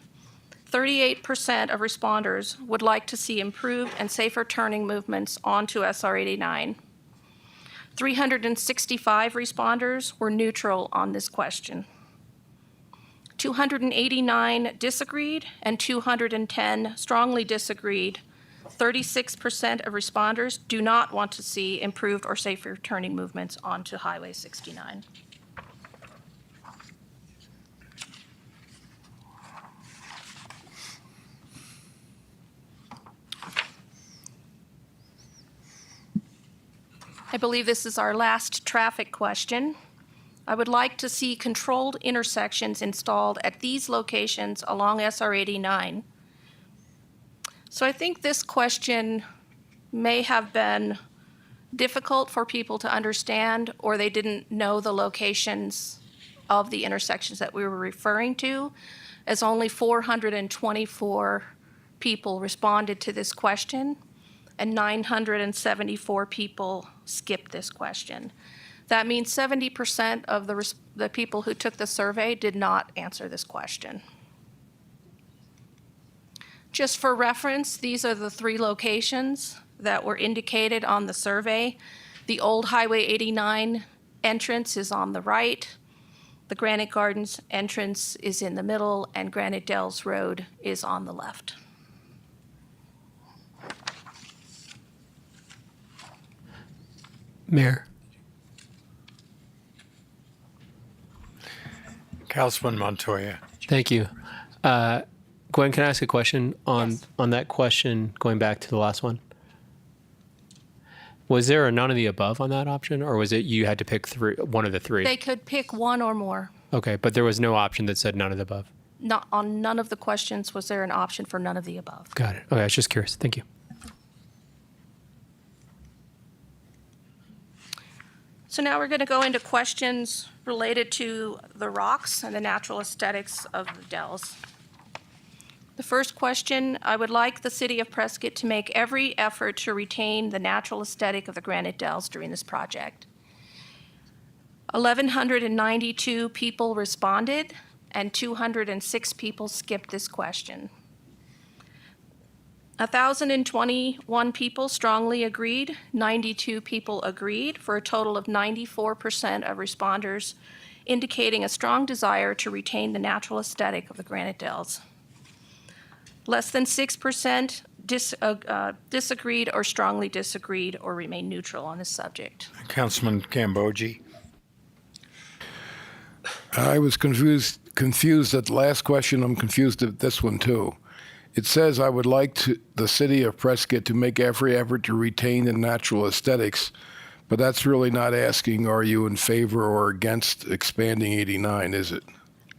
38% of responders would like to see improved and safer turning movements onto SR 89. 365 responders were neutral on this question. 289 disagreed and 210 strongly disagreed. 36% of responders do not want to see improved or safer turning movements onto Highway 69. I believe this is our last traffic question. I would like to see controlled intersections installed at these locations along SR 89. So I think this question may have been difficult for people to understand, or they didn't know the locations of the intersections that we were referring to, as only 424 people responded to this question and 974 people skipped this question. That means 70% of the people who took the survey did not answer this question. Just for reference, these are the 3 locations that were indicated on the survey. The old Highway 89 entrance is on the right. The Granite Gardens entrance is in the middle, and Granite Dells Road is on the left. Mayor. Councilman Montoya. Thank you. Gwen, can I ask a question on that question, going back to the last one? Was there a none of the above on that option, or was it you had to pick one of the 3? They could pick one or more. Okay, but there was no option that said none of the above. Not on none of the questions was there an option for none of the above. Got it. Okay, I was just curious. Thank you. So now we're going to go into questions related to the rocks and the natural aesthetics of the dells. The first question, I would like the City of Prescott to make every effort to retain the natural aesthetic of the granite dells during this project. 1,192 people responded, and 206 people skipped this question. 1,021 people strongly agreed, 92 people agreed, for a total of 94% of responders indicating a strong desire to retain the natural aesthetic of the granite dells. Less than 6% disagreed or strongly disagreed or remained neutral on this subject. Councilman Gambogi. I was confused at the last question. I'm confused at this one too. It says I would like the City of Prescott to make every effort to retain the natural aesthetics, but that's really not asking, are you in favor or against expanding 89, is it?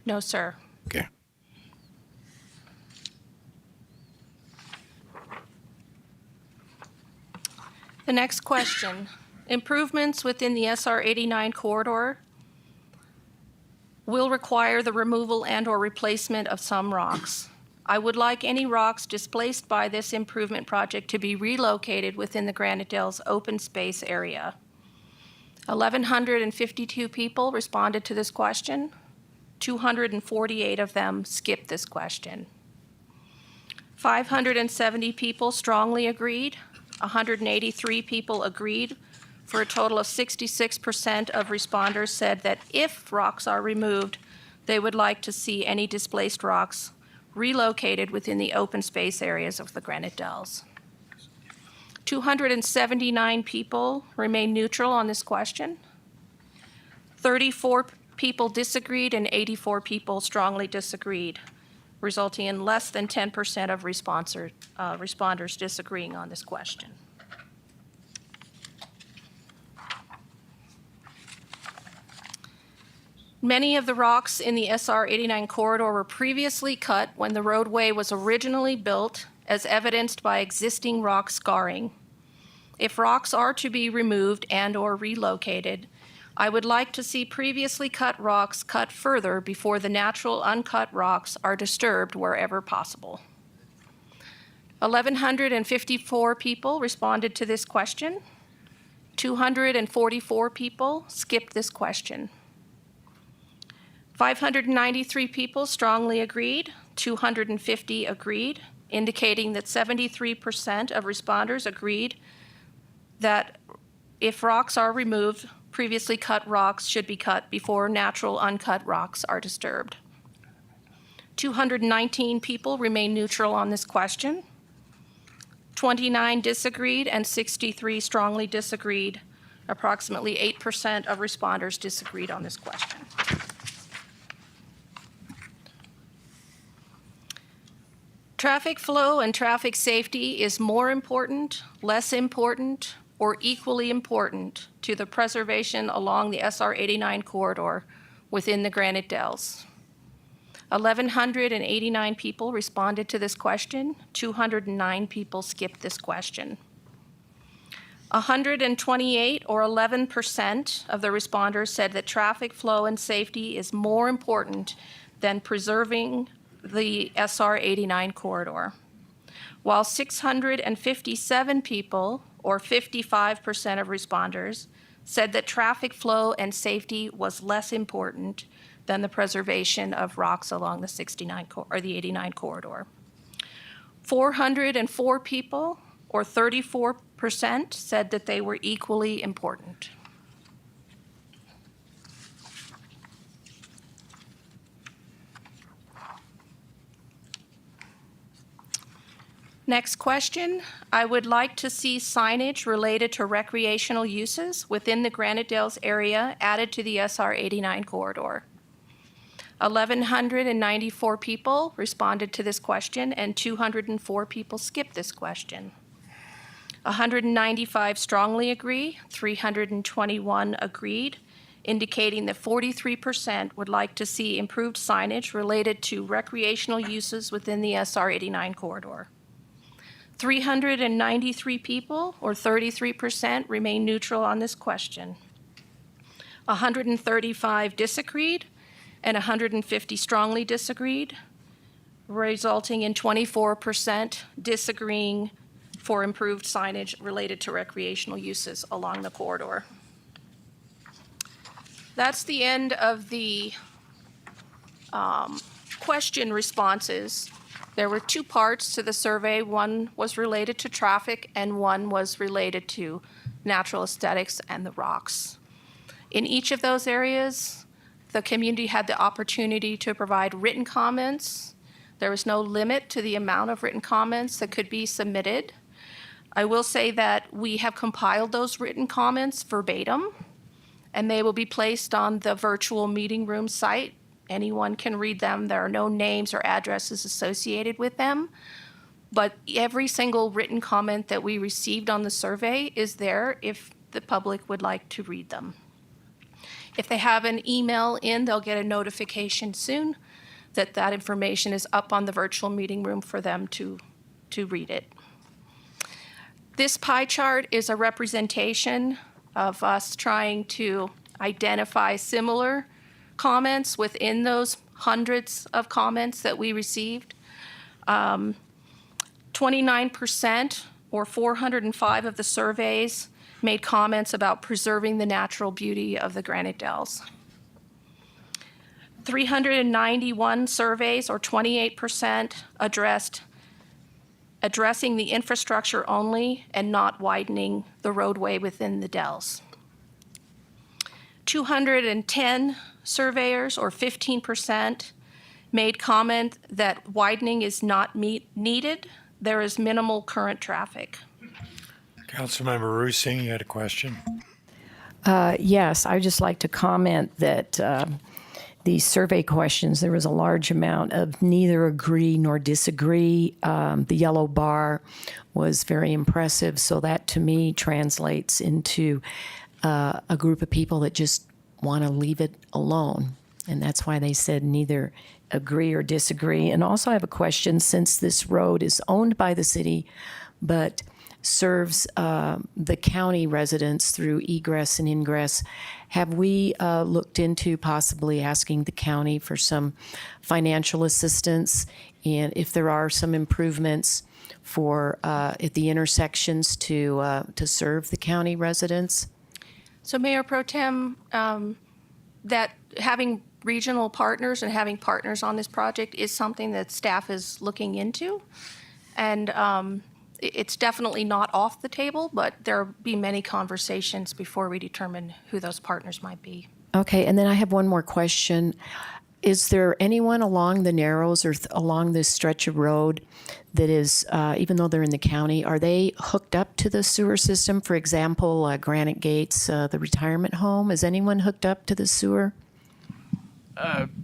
No, sir. Okay. The next question, improvements within the SR 89 corridor will require the removal and/or replacement of some rocks. I would like any rocks displaced by this improvement project to be relocated within the Granite Dells open space area. 1,152 people responded to this question. 248 of them skipped this question. 570 people strongly agreed. 183 people agreed, for a total of 66% of responders said that if rocks are removed, they would like to see any displaced rocks relocated within the open space areas of the Granite Dells. 279 people remained neutral on this question. 34 people disagreed and 84 people strongly disagreed, resulting in less than 10% of responders disagreeing on this question. Many of the rocks in the SR 89 corridor were previously cut when the roadway was originally built, as evidenced by existing rock scarring. If rocks are to be removed and/or relocated, I would like to see previously cut rocks cut further before the natural uncut rocks are disturbed wherever possible. 1,154 people responded to this question. 244 people skipped this question. 593 people strongly agreed, 250 agreed, indicating that 73% of responders agreed that if rocks are removed, previously cut rocks should be cut before natural uncut rocks are disturbed. 219 people remain neutral on this question. 29 disagreed and 63 strongly disagreed. Approximately 8% of responders disagreed on this question. Traffic flow and traffic safety is more important, less important, or equally important to the preservation along the SR 89 corridor within the Granite Dells. 1,189 people responded to this question. 209 people skipped this question. 128 or 11% of the responders said that traffic flow and safety is more important than preserving the SR 89 corridor, while 657 people, or 55% of responders, said that traffic flow and safety was less important than the preservation of rocks along the 89 corridor. 404 people, or 34%, said that they were equally important. Next question, I would like to see signage related to recreational uses within the Granite Dells area added to the SR 89 corridor. 1,194 people responded to this question and 204 people skipped this question. 195 strongly agree, 321 agreed, indicating that 43% would like to see improved signage related to recreational uses within the SR 89 corridor. 393 people, or 33%, remain neutral on this question. 135 disagreed, and 150 strongly disagreed, resulting in 24% disagreeing for improved signage related to recreational uses along the corridor. That's the end of the question responses. There were two parts to the survey. One was related to traffic and one was related to natural aesthetics and the rocks. In each of those areas, the community had the opportunity to provide written comments. There was no limit to the amount of written comments that could be submitted. I will say that we have compiled those written comments verbatim, and they will be placed on the virtual meeting room site. Anyone can read them. There are no names or addresses associated with them. But every single written comment that we received on the survey is there if the public would like to read them. If they have an email in, they'll get a notification soon that that information is up on the virtual meeting room for them to read it. This pie chart is a representation of us trying to identify similar comments within those hundreds of comments that we received. 29% or 405 of the surveys made comments about preserving the natural beauty of the Granite Dells. 391 surveys or 28% addressing the infrastructure only and not widening the roadway within the Dells. 210 surveyors, or 15%, made comment that widening is not needed. There is minimal current traffic. Councilmember Rusing, you had a question? Yes, I'd just like to comment that these survey questions, there was a large amount of neither agree nor disagree. The yellow bar was very impressive, so that to me translates into a group of people that just want to leave it alone. And that's why they said neither agree or disagree. And also I have a question, since this road is owned by the city, but serves the county residents through egress and ingress, have we looked into possibly asking the county for some financial assistance? And if there are some improvements for at the intersections to serve the county residents? So Mayor Pro Tem, that having regional partners and having partners on this project is something that staff is looking into. And it's definitely not off the table, but there'll be many conversations before we determine who those partners might be. Okay, and then I have one more question. Is there anyone along the Narrows or along this stretch of road that is, even though they're in the county, are they hooked up to the sewer system? For example, Granite Gates, the retirement home, is anyone hooked up to the sewer?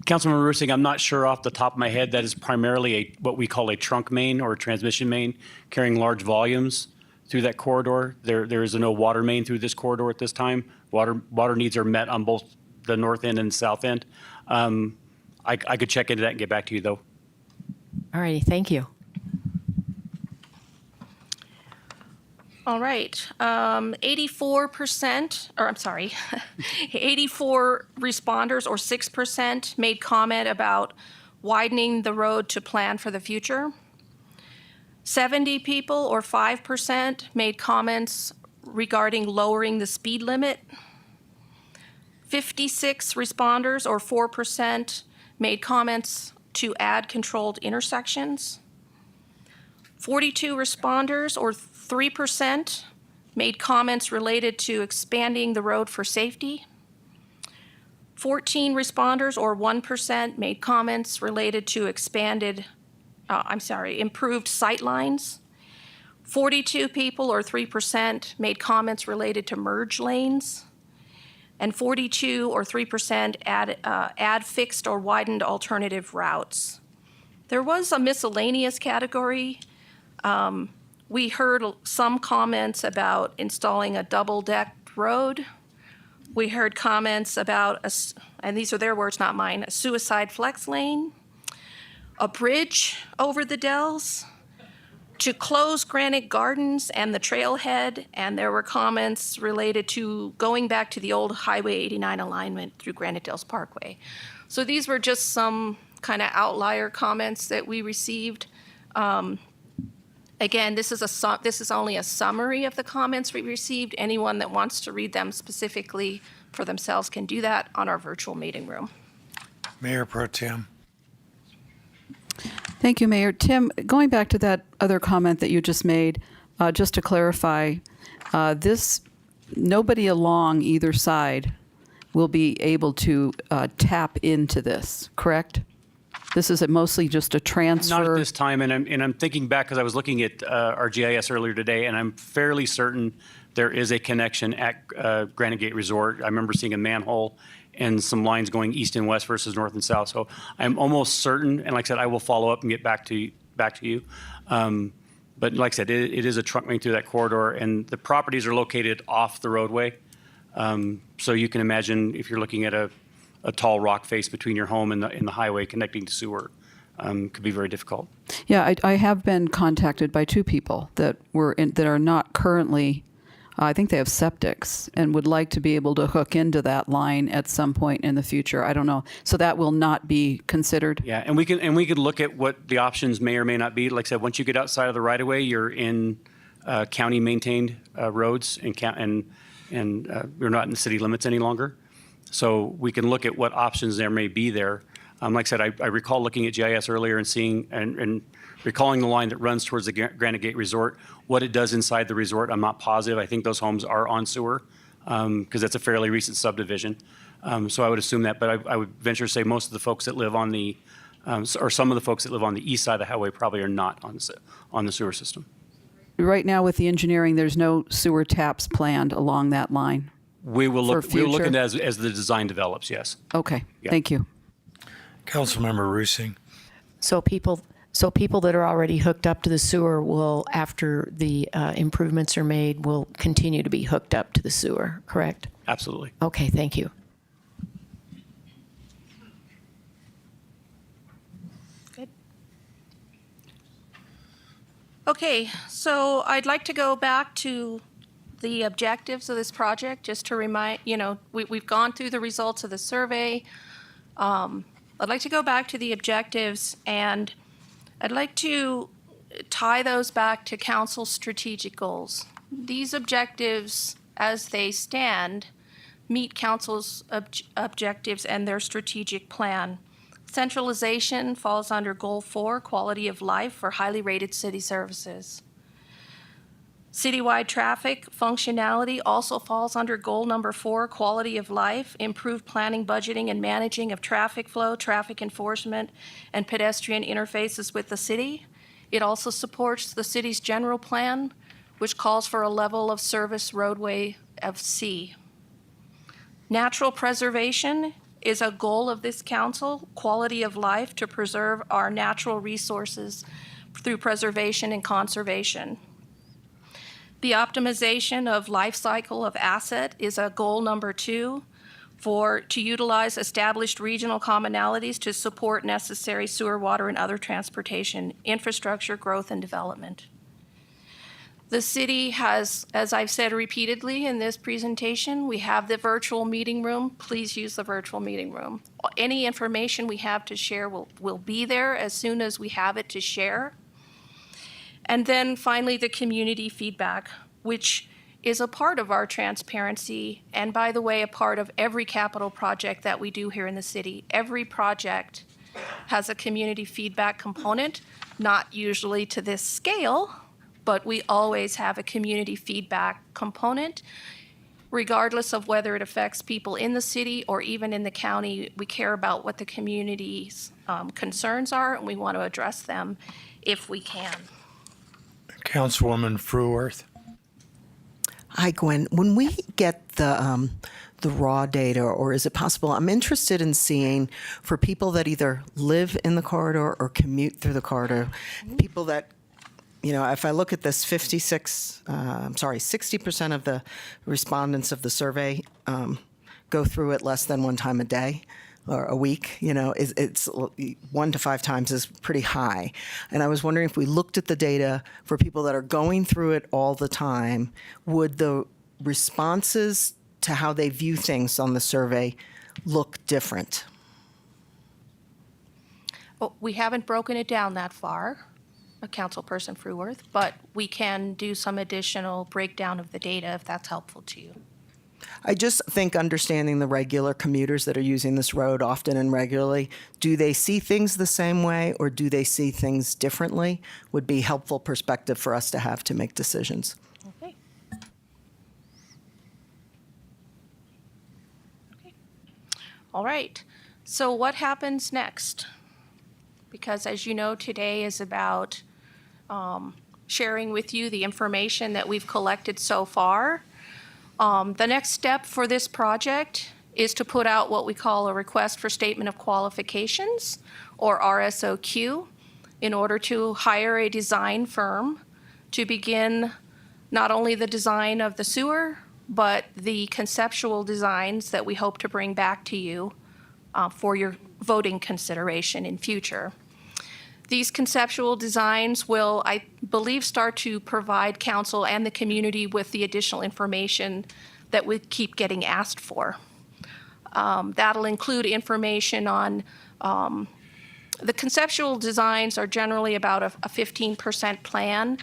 Councilmember Rusing, I'm not sure off the top of my head. That is primarily what we call a trunk main or a transmission main carrying large volumes through that corridor. There is no water main through this corridor at this time. Water needs are met on both the north end and south end. I could check into that and get back to you, though. All righty, thank you. All right, 84%, or I'm sorry, 84 responders or 6% made comment about widening the road to plan for the future. 70 people or 5% made comments regarding lowering the speed limit. 56 responders or 4% made comments to add controlled intersections. 42 responders or 3% made comments related to expanding the road for safety. 14 responders or 1% made comments related to improved sight lines. 42 people or 3% made comments related to merge lanes. And 42 or 3% add fixed or widened alternative routes. There was a miscellaneous category. We heard some comments about installing a double-decked road. We heard comments about, and these are their words, not mine, a suicide flex lane, a bridge over the Dells, to close Granite Gardens and the trailhead, and there were comments related to going back to the old Highway 89 alignment through Granite Dells Parkway. So these were just some kind of outlier comments that we received. Again, this is only a summary of the comments we received. Anyone that wants to read them specifically for themselves can do that on our virtual meeting room. Mayor Pro Tem. Thank you, Mayor. Tim, going back to that other comment that you just made, just to clarify, nobody along either side will be able to tap into this, correct? This is mostly just a transfer? Not at this time, and I'm thinking back because I was looking at our GIS earlier today, and I'm fairly certain there is a connection at Granite Gate Resort. I remember seeing a manhole and some lines going east and west versus north and south. So I'm almost certain, and like I said, I will follow up and get back to you. But like I said, it is a trunk main through that corridor, and the properties are located off the roadway. So you can imagine if you're looking at a tall rock face between your home and the highway connecting to sewer, could be very difficult. Yeah, I have been contacted by two people that are not currently, I think they have septics and would like to be able to hook into that line at some point in the future. I don't know. So that will not be considered? Yeah, and we could look at what the options may or may not be. Like I said, once you get outside of the right of way, you're in county maintained roads and you're not in the city limits any longer. So we can look at what options there may be there. Like I said, I recall looking at GIS earlier and seeing and recalling the line that runs towards the Granite Gate Resort. What it does inside the resort, I'm not positive. I think those homes are on sewer because that's a fairly recent subdivision. So I would assume that, but I would venture to say most of the folks that live on the, or some of the folks that live on the east side of the highway probably are not on the sewer system. Right now with the engineering, there's no sewer taps planned along that line? We will look future? at that as the design develops, yes. Okay, Yeah. thank you. Councilmember Roosing. So people that are already hooked up to the sewer will, after the improvements are made, will continue to be hooked up to the sewer, correct? Absolutely. Okay, thank you. Good. Okay, so I'd like to go back to the objectives of this project, just to remind, we've gone through the results of the survey. I'd like to go back to the objectives, and I'd like to tie those back to council's strategic goals. These objectives, as they stand, meet council's objectives and their strategic plan. Centralization falls under Goal 4, quality of life for highly rated city services. Citywide traffic functionality also falls under goal number 4, quality of life, improved planning, budgeting, and managing of traffic flow, traffic enforcement, and pedestrian interfaces with the city. It also supports the city's general plan, which calls for a level of service roadway of C. Natural preservation is a goal of this council, quality of life to preserve our natural resources through preservation and conservation. The optimization of life cycle of asset is a goal number 2 to utilize established regional commonalities to support necessary sewer, water, and other transportation infrastructure growth and development. The city has, as I've said repeatedly in this presentation, we have the virtual meeting room. Please use the virtual meeting room. Any information we have to share will be there as soon as we have it to share. And then finally, the community feedback, which is a part of our transparency, and by the way, a part of every capital project that we do here in the city. Every project has a community feedback component, not usually to this scale, but we always have a community feedback component. Regardless of whether it affects people in the city or even in the county, we care about what the community's concerns are, and we want to address them if we can. Councilwoman Fruworth. Hi, Gwen. When we get the raw data, or is it possible? I'm interested in seeing for people that either live in the corridor or commute through the corridor, people that, if I look at this 60% of the respondents of the survey go through it less than one time a day. or a week, it's 1 to 5 times is pretty high. And I was wondering if we looked at the data for people that are going through it all the time, would the responses to how they view things on the survey look different? Well, we haven't broken it down that far, Councilperson Fruworth, but we can do some additional breakdown of the data if that's helpful to you. I just think understanding the regular commuters that are using this road often and regularly, do they see things the same way or do they see things differently, would be helpful perspective for us to have to make decisions. Okay. Okay. All right. So what happens next? Because as you know, today is about sharing with you the information that we've collected so far. The next step for this project is to put out what we call a request for statement of qualifications, or RSOQ, in order to hire a design firm to begin not only the design of the sewer, but the conceptual designs that we hope to bring back to you for your voting consideration in future. These conceptual designs will, I believe, start to provide council and the community with the additional information that we keep getting asked for. That'll include information on, the conceptual designs are generally about a 15% plan.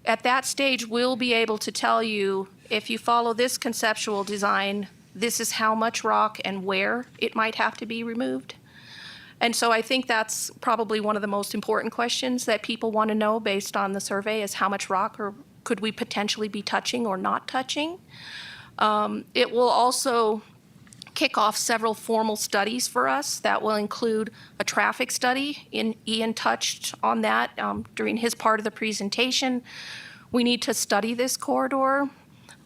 At that stage, we'll be able to tell you, if you follow this conceptual design, this is how much rock and where it might have to be removed. And so I think that's probably one of the most important questions that people want to know based on the survey, is how much rock or could we potentially be touching or not touching. It will also kick off several formal studies for us that will include a traffic study. Ian touched on that during his part of the presentation. We need to study this corridor.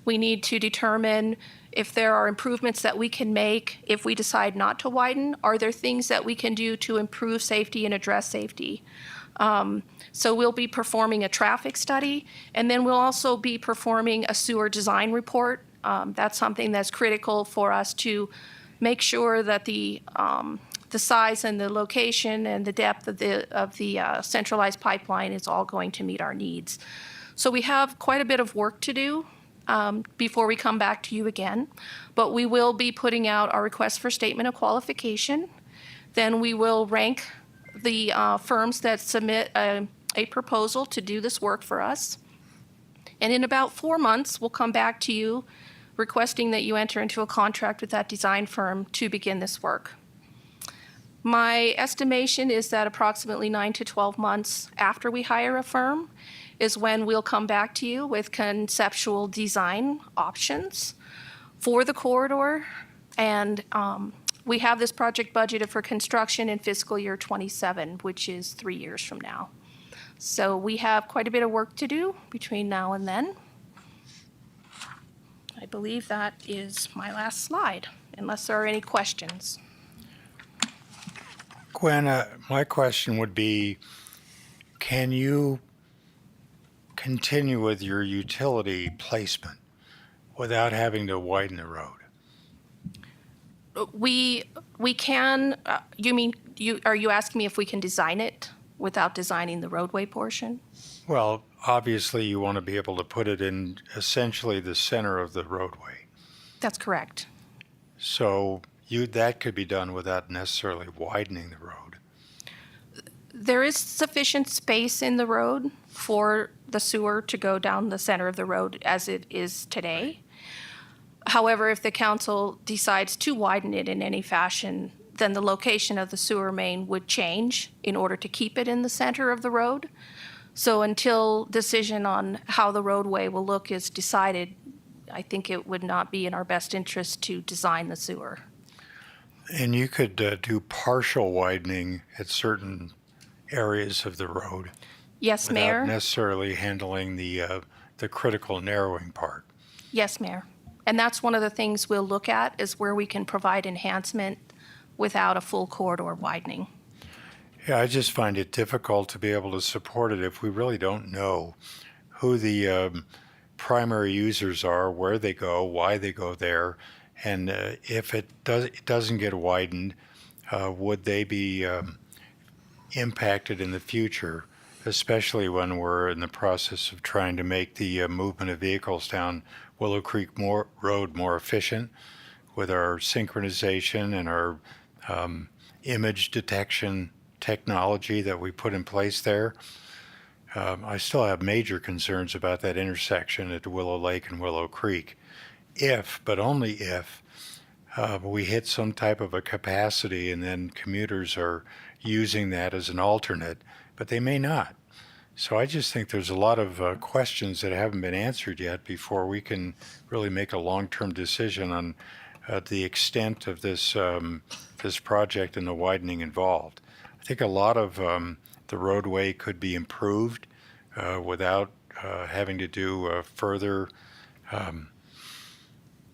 We need to determine if there are improvements that we can make if we decide not to widen. Are there things that we can do to improve safety and address safety? So we'll be performing a traffic study, and then we'll also be performing a sewer design report. That's something that's critical for us to make sure that the size and the location and the depth of the centralized pipeline is all going to meet our needs. So we have quite a bit of work to do before we come back to you again. But we will be putting out our request for statement of qualification. Then we will rank the firms that submit a proposal to do this work for us. And in about 4 months, we'll come back to you requesting that you enter into a contract with that design firm to begin this work. My estimation is that approximately 9 to 12 months after we hire a firm is when we'll come back to you with conceptual design options for the corridor. And we have this project budgeted for construction in fiscal year 27, which is 3 years from now. So we have quite a bit of work to do between now and then. I believe that is my last slide, unless there are any questions. Gwen, my question would be, can you continue with your utility placement without having to widen the road? We can, are you asking me if we can design it without designing the roadway portion? Well, obviously you want to be able to put it in essentially the center of the roadway. That's correct. So that could be done without necessarily widening the road. There is sufficient space in the road for the sewer to go down the center of the road as it is today. However, if the council decides to widen it in any fashion, then the location of the sewer main would change in order to keep it in the center of the road. So until decision on how the roadway will look is decided, I think it would not be in our best interest to design the sewer. And you could do partial widening at certain areas of the road. Yes, without Mayor. necessarily handling the critical narrowing part. Yes, Mayor. And that's one of the things we'll look at, is where we can provide enhancement without a full corridor widening. Yeah, I just find it difficult to be able to support it if we really don't know who the primary users are, where they go, why they go there, And if it doesn't get widened, would they be impacted in the future, especially when we're in the process of trying to make the movement of vehicles down Willow Creek Road more efficient with our synchronization and our image detection technology that we put in place there? I still have major concerns about that intersection at Willow Lake and Willow Creek. If, but only if, we hit some type of a capacity and then commuters are using that as an alternate, but they may not. So I just think there's a lot of questions that haven't been answered yet before we can really make a long-term decision on the extent of this this project and the widening involved. I think a lot of the roadway could be improved without having to do further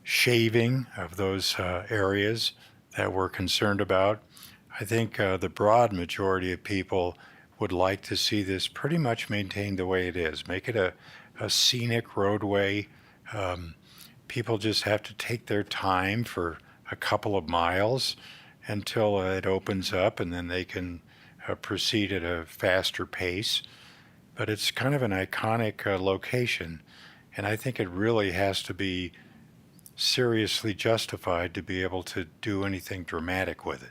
shaving of those areas that we're concerned about. I think the broad majority of people would like to see this pretty much maintained the way it is. Make it a scenic roadway. People just have to take their time for a couple of miles until it opens up, and then they can proceed at a faster pace. But it's kind of an iconic location, and I think it really has to be seriously justified to be able to do anything dramatic with it.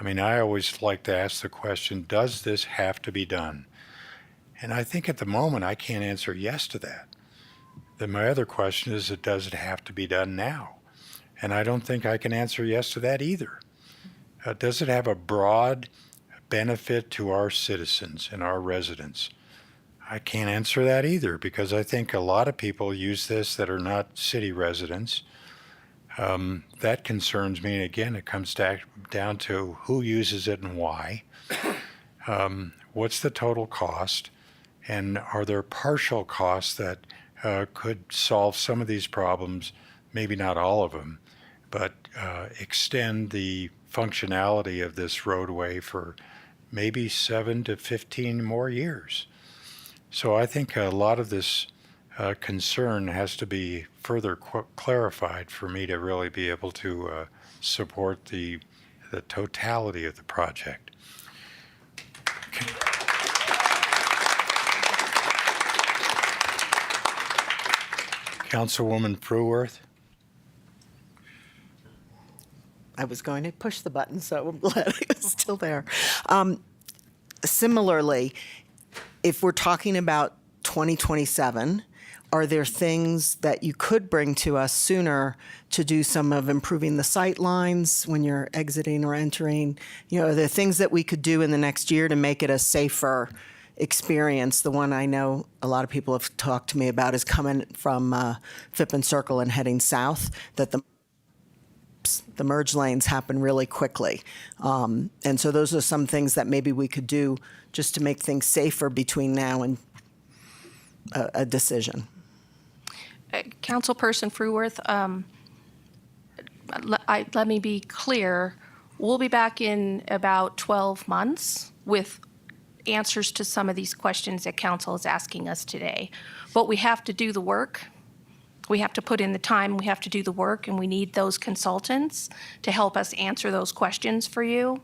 I mean, I always like to ask the question, does this have to be done? And I think at the moment I can't answer yes to that. Then my other question is, does it have to be done now? And I don't think I can answer yes to that either. Does it have a broad benefit to our citizens and our residents? I can't answer that either, because I think a lot of people use this that are not city residents. That concerns me. And again, it comes down to who uses it and why. What's the total cost? And are there partial costs that could solve some of these problems, maybe not all of them, but extend the functionality of this roadway for maybe 7 to 15 more years? So I think a lot of this concern has to be further clarified for me to really be able to support the totality of the project. Okay. Councilwoman Fruworth. I was going to push the button, so I'm glad it was still there. Similarly, if we're talking about 2027, are there things that you could bring to us sooner to do some of improving the sight lines when you're exiting or entering? You know, are there things that we could do in the next year to make it a safer experience? The one I know a lot of people have talked to me about is coming from Phippen Circle and heading south, that the merge lanes happen really quickly. And so those are some things that maybe we could do just to make things safer between now and a decision. Councilperson Fruworth, let me be clear. We'll be back in about 12 months with answers to some of these questions that council is asking us today. But we have to do the work. We have to put in the time, we have to do the work, and we need those consultants to help us answer those questions for you.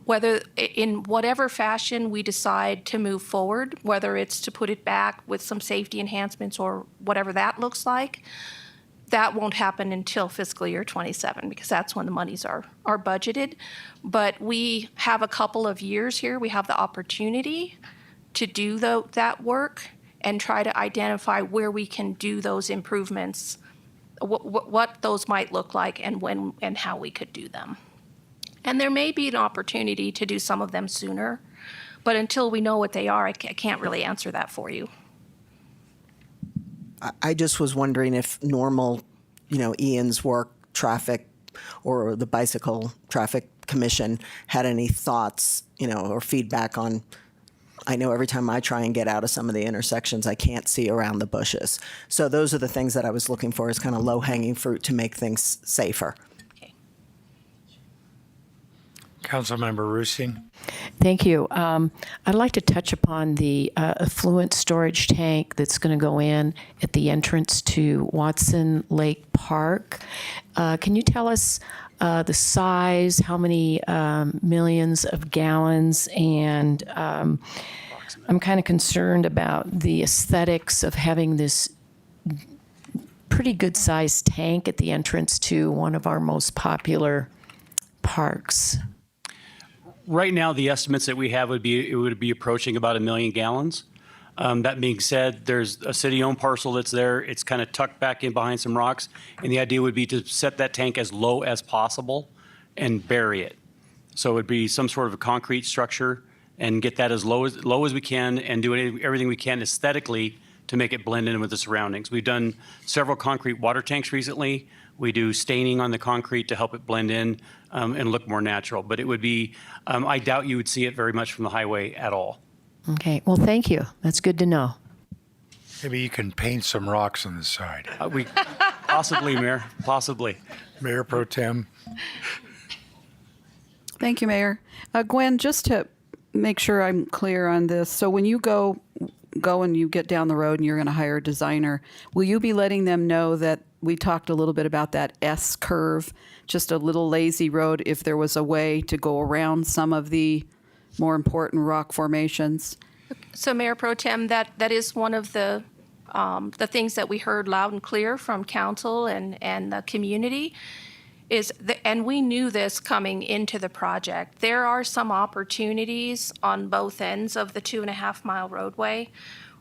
Whether in whatever fashion we decide to move forward, whether it's to put it back with some safety enhancements or whatever that looks like, that won't happen until fiscal year 27, because that's when the monies are budgeted. But we have a couple of years here. We have the opportunity to do that work and try to identify where we can do those improvements, what those might look like, and when and how we could do them. And there may be an opportunity to do some of them sooner, but until we know what they are, I can't really answer that for you. I just was wondering if normal, Ian's work, traffic, or the Bicycle Traffic Commission had any thoughts, or feedback on. I know every time I try and get out of some of the intersections, I can't see around the bushes. So those are the things that I was looking for as kind of low-hanging fruit to make things safer. Okay. Councilmember Rusing. Thank you. I'd like to touch upon the effluent storage tank that's going to go in at the entrance to Watson Lake Park. Can you tell us the size, how many millions of gallons, and I'm kind of concerned about the aesthetics of having this pretty good-sized tank at the entrance to one of our most popular parks. Right now, the estimates that we have would be approaching about 1 million gallons. That being said, there's a city-owned parcel that's there. It's kind of tucked back in behind some rocks, and the idea would be to set that tank as low as possible and bury it. So it would be some sort of a concrete structure and get that as low as we can and do everything we can aesthetically to make it blend in with the surroundings. We've done several concrete water tanks recently. We do staining on the concrete to help it blend in and look more natural. But it would be, I doubt you would see it very much from the highway at all. Okay, well, thank you. That's good to know. Maybe you can paint some rocks on the side. We possibly, Mayor, possibly. Mayor Pro Tem. Thank you, Mayor. Gwen, just to make sure I'm clear on this, so when you go and you get down the road and you're going to hire a designer, will you be letting them know that we talked a little bit about that S curve, just a little lazy road, if there was a way to go around some of the more important rock formations? So Mayor Pro Tem, that is one of the things that we heard loud and clear from council and the community and we knew this coming into the project. There are some opportunities on both ends of the 2.5 mile roadway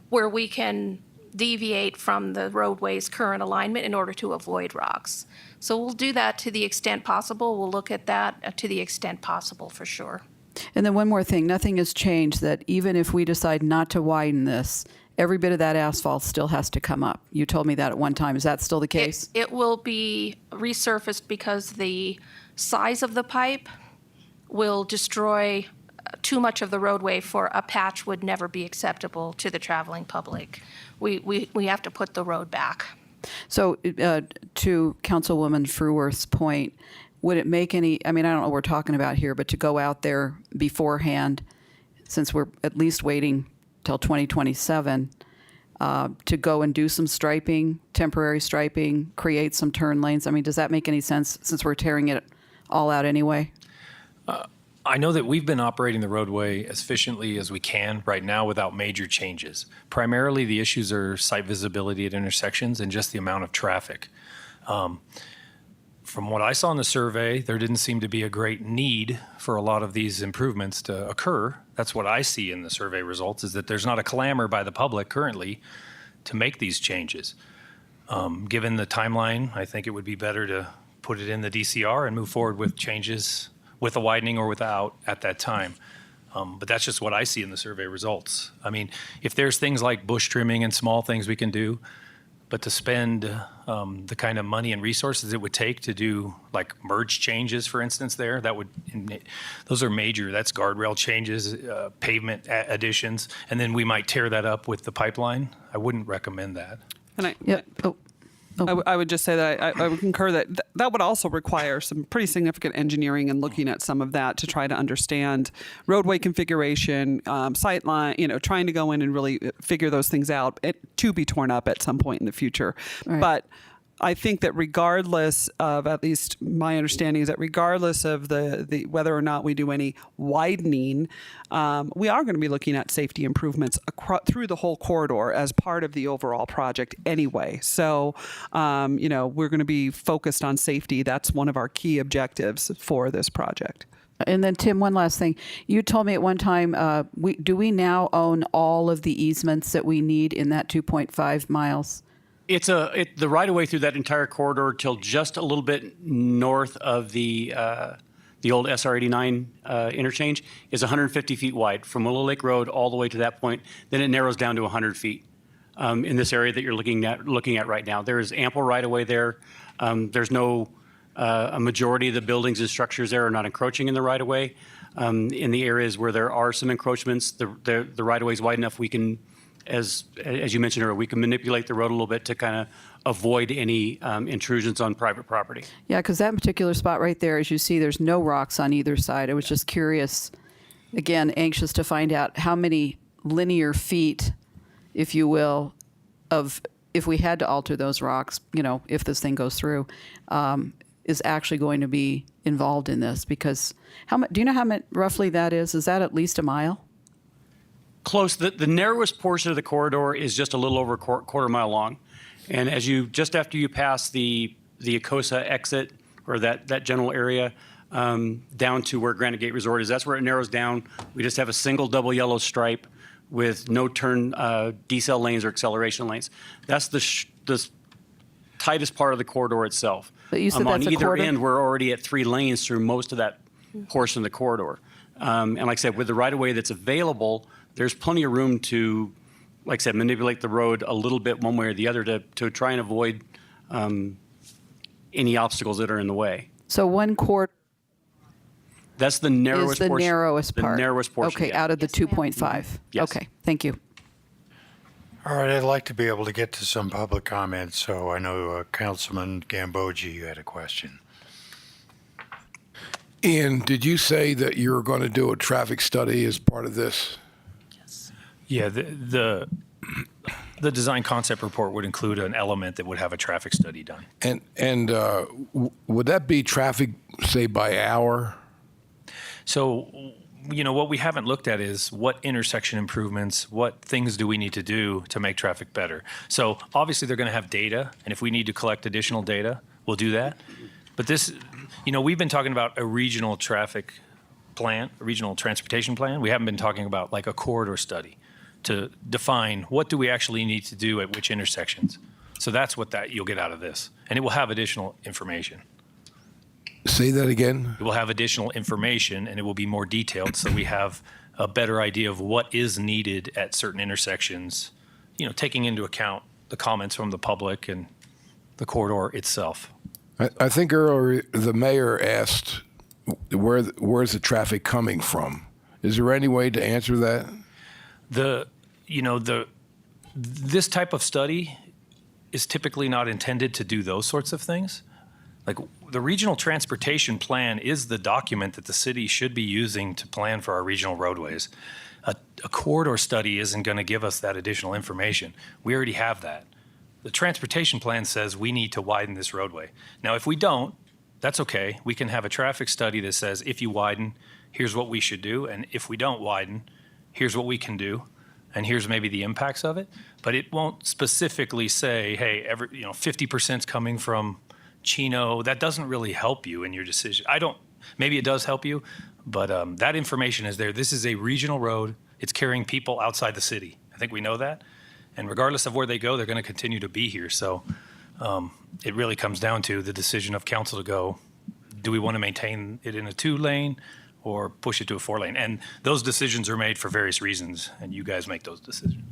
where we can deviate from the roadway's current alignment in order to avoid rocks. So we'll do that to the extent possible. We'll look at that to the extent possible for sure. And then one more thing, nothing has changed that even if we decide not to widen this, every bit of that asphalt still has to come up. You told me that at one time. Is that still the case? It will be resurfaced because the size of the pipe will destroy too much of the roadway for a patch would never be acceptable to the traveling public. We have to put the road back. So to Councilwoman Fruworth's point, would it make any, I mean, I don't know what we're talking about here, but to go out there beforehand, since we're at least waiting till 2027, to go and do some striping, temporary striping, create some turn lanes? I mean, does that make any sense since we're tearing it all out anyway? I know that we've been operating the roadway as efficiently as we can right now without major changes. Primarily, the issues are site visibility at intersections and just the amount of traffic. From what I saw in the survey, there didn't seem to be a great need for a lot of these improvements to occur. That's what I see in the survey results, is that there's not a clamor by the public currently to make these changes. Given the timeline, I think it would be better to put it in the DCR and move forward with changes with a widening or without at that time. But that's just what I see in the survey results. I mean, if there's things like bush trimming and small things we can do, but to spend the kind of money and resources it would take to do like merge changes, for instance, those are major. That's guardrail changes, pavement additions, and then we might tear that up with the pipeline. I wouldn't recommend that. And Yeah. Oh. I would just say that I would concur that that would also require some pretty significant engineering and looking at some of that to try to understand roadway configuration, sight line, trying to go in and really figure those things out to be torn up at some point in the future. Right. But I think that regardless of, at least my understanding is that regardless of the whether or not we do any widening, we are going to be looking at safety improvements through the whole corridor as part of the overall project anyway. So, we're going to be focused on safety. That's one of our key objectives for this project. And then, Tim, one last thing. You told me at one time, do we now own all of the easements that we need in that 2.5 miles? The right of way through that entire corridor till just a little bit north of the old SR 89 interchange is 150 feet wide from Willow Lake Road all the way to that point. Then it narrows down to 100 feet in this area that you're looking at right now. There is ample right of way there. There's no a majority of the buildings and structures there are not encroaching in the right of way. In the areas where there are some encroachments, the right of way is wide enough we can. As you mentioned earlier, we can manipulate the road a little bit to kind of avoid any intrusions on private property. Yeah, because that particular spot right there, as you see, there's no rocks on either side. I was just curious again, anxious to find out how many linear feet, if you will, of if we had to alter those rocks, if this thing goes through, is actually going to be involved in this. Because do you know how much roughly that is? Is that at least a mile? Close. The narrowest portion of the corridor is just a little over a quarter mile long. And just after you pass the Acosa exit, or that general area, down to where Granite Gate Resort is, that's where it narrows down. We just have a single double yellow stripe with no turn decel lanes or acceleration lanes. That's the tightest part of the corridor itself. But you said on that's a either quarter? end, we're already at 3 lanes through most of that portion of the corridor. And like I said, with the right-of-way that's available, there's plenty of room to, like I said, manipulate the road a little bit one way or the other to try and avoid any obstacles that are in the way. So 1/4 That's the is narrowest the portion. narrowest part. The narrowest portion. Okay, yeah. out of the 2.5. Yes. Okay, thank you. All right, I'd like to be able to get to some public comments, so I know Councilman Gambogi, you had a question. Ian, did you say that you were going to do a traffic study as part of this? Yeah, the design concept report would include an element that would have a traffic study done. And would that be traffic, say, by hour? So, what we haven't looked at is what intersection improvements, what things do we need to do to make traffic better. So obviously they're going to have data, and if we need to collect additional data, we'll do that. But this, we've been talking about a regional traffic plan, a regional transportation plan. We haven't been talking about like a corridor study to define what do we actually need to do at which intersections. So that's what you'll get out of this. And it will have additional information. Say that again. It will have additional information and it will be more detailed so we have a better idea of what is needed at certain intersections, taking into account the comments from the public and the corridor itself. I think earlier the mayor asked where's the traffic coming from. Is there any way to answer that? This type of study is typically not intended to do those sorts of things. Like the regional transportation plan is the document that the city should be using to plan for our regional roadways. A corridor study isn't going to give us that additional information. We already have that. The transportation plan says we need to widen this roadway. Now, if we don't, that's okay. We can have a traffic study that says if you widen, here's what we should do. And if we don't widen, here's what we can do. And here's maybe the impacts of it. But it won't specifically say, hey, 50% is coming from Chino. That doesn't really help you in your decision. Maybe it does help you, but that information is there. This is a regional road. It's carrying people outside the city. I think we know that. And regardless of where they go, they're going to continue to be here. So it really comes down to the decision of council to go, do we want to maintain it in a 2-lane or push it to a 4-lane? And those decisions are made for various reasons, and you guys make those decisions.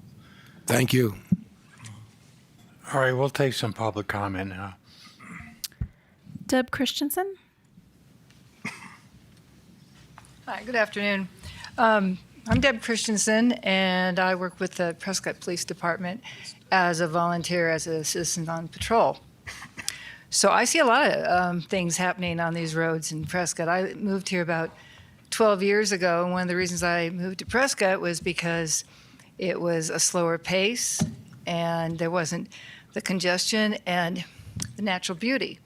Thank you. All right, we'll take some public comment now. Deb Christensen. Hi, good afternoon. I'm Deb Christensen, and I work with the Prescott Police Department as a volunteer, as a citizen on patrol. So I see a lot of things happening on these roads in Prescott. I moved here about 12 years ago, and one of the reasons I moved to Prescott was because it was a slower pace, and there wasn't the congestion and the natural beauty.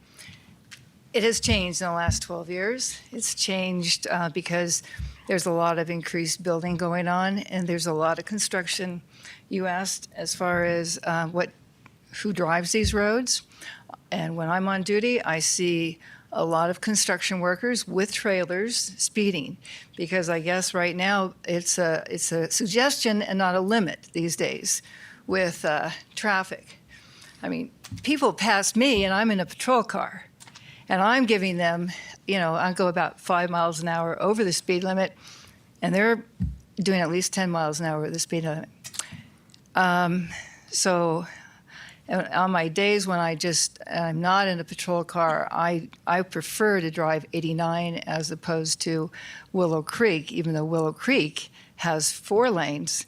It has changed in the last 12 years. It's changed because there's a lot of increased building going on, and there's a lot of construction. You asked as far as who drives these roads, and when I'm on duty, I see a lot of construction workers with trailers speeding, because I guess right now it's a suggestion and not a limit these days with traffic. I mean, people pass me, and I'm in a patrol car. And I'm giving them, I go about 5 miles an hour over the speed limit, and they're doing at least 10 miles an hour over the speed limit. So on my days when I'm not in a patrol car, I prefer to drive 89 as opposed to Willow Creek, even though Willow Creek has 4 lanes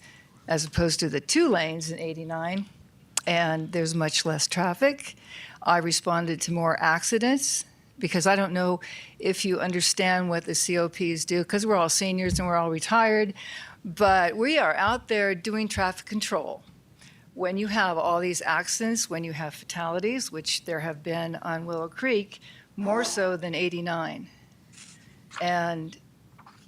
as opposed to the 2 lanes in 89, and there's much less traffic. I responded to more accidents because I don't know if you understand what the COPs do, because we're all seniors and we're all retired, but we are out there doing traffic control. When you have all these accidents, when you have fatalities, which there have been on Willow Creek, more so than 89. And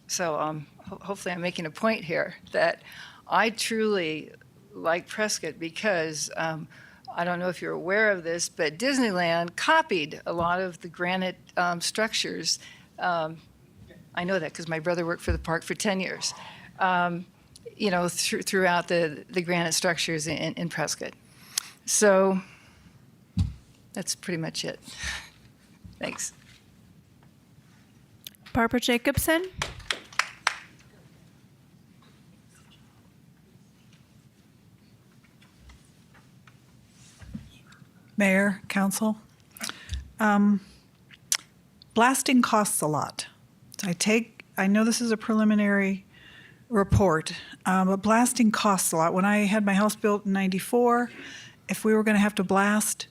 so hopefully I'm making a point here that I truly like Prescott because I don't know if you're aware of this, but Disneyland copied a lot of the granite structures. I know that because my brother worked for the park for 10 years. Throughout the granite structures in Prescott. So that's pretty much it. Thanks. Barbara Jacobson. Mayor, Council. Blasting costs a lot. I know this is a preliminary report, but blasting costs a lot. When I had my house built in '94, if we were going to have to blast,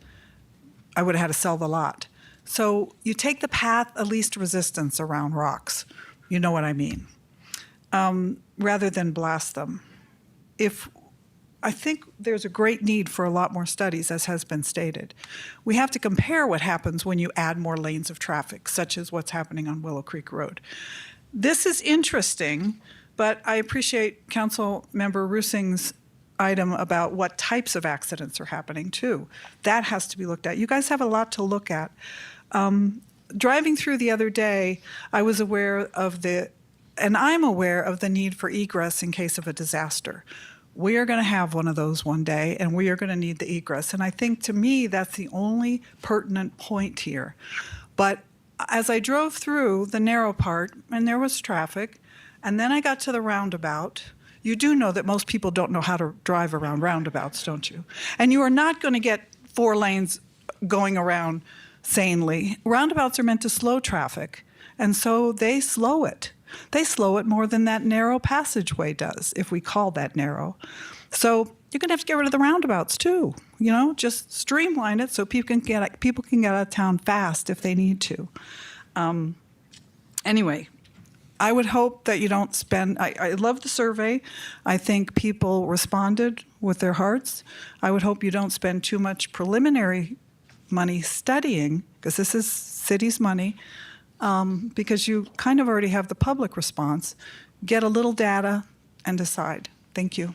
I would have had to sell the lot. So you take the path of least resistance around rocks. You know what I mean. Rather than blast them. I think there's a great need for a lot more studies, as has been stated. We have to compare what happens when you add more lanes of traffic, such as what's happening on Willow Creek Road. This is interesting, but I appreciate Council Member Rusing's item about what types of accidents are happening too. That has to be looked at. You guys have a lot to look at. Driving through the other day, I was aware of and I'm aware of the need for egress in case of a disaster. We are going to have one of those one day, and we are going to need the egress. And I think, to me, that's the only pertinent point here. But as I drove through the narrow part, and there was traffic, and then I got to the roundabout, you do know that most people don't know how to drive around roundabouts, don't you? And you are not going to get 4 lanes going around sanely. Roundabouts are meant to slow traffic, and so they slow it. They slow it more than that narrow passageway does, if we call that narrow. So you're going to have to get rid of the roundabouts too. Just streamline it so people can get out of town fast if they need to. Anyway, I would hope that you don't spend. I love the survey. I think people responded with their hearts. I would hope you don't spend too much preliminary money studying, because this is city's money. Because you kind of already have the public response. Get a little data and decide. Thank you.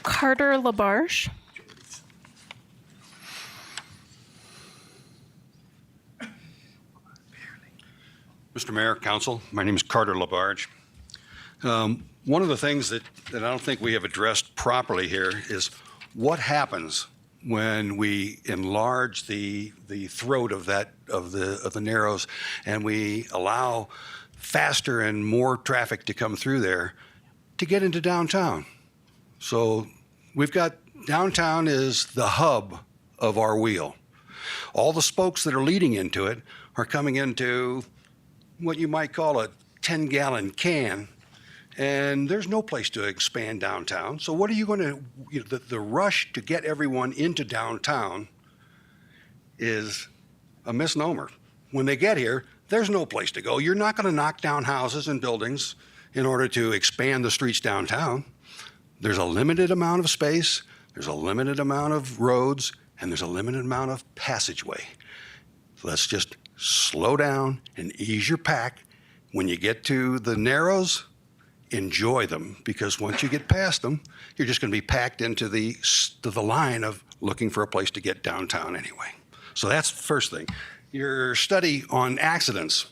Carter Labarge. Mr. Mayor, Council, my name is Carter Labarge. One of the things that I don't think we have addressed properly here is what happens when we enlarge the throat of the narrows and we allow faster and more traffic to come through there to get into downtown. So we've got downtown is the hub of our wheel. All the spokes that are leading into it are coming into what you might call a 10-gallon can, and there's no place to expand downtown. So what are you going to, the rush to get everyone into downtown is a misnomer. When they get here, there's no place to go. You're not going to knock down houses and buildings in order to expand the streets downtown. There's a limited amount of space, there's a limited amount of roads, and there's a limited amount of passageway. So let's just slow down and ease your pack. When you get to the narrows, enjoy them, because once you get past them, you're just going to be packed into the line of looking for a place to get downtown anyway. So that's the first thing. Your study on accidents.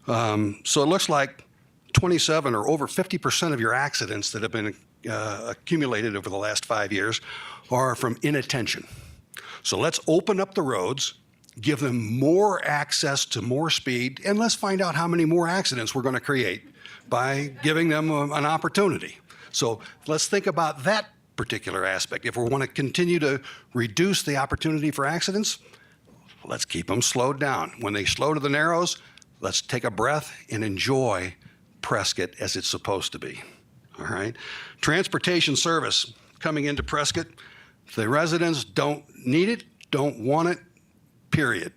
So it looks like 27 or over 50% of your accidents that have been accumulated over the last 5 years are from inattention. So let's open up the roads, give them more access to more speed, and let's find out how many more accidents we're going to create by giving them an opportunity. So let's think about that particular aspect. If we want to continue to reduce the opportunity for accidents, let's keep them slowed down. When they slow to the narrows, let's take a breath and enjoy Prescott as it's supposed to be. All right? Transportation service coming into Prescott. If the residents don't need it, don't want it, period.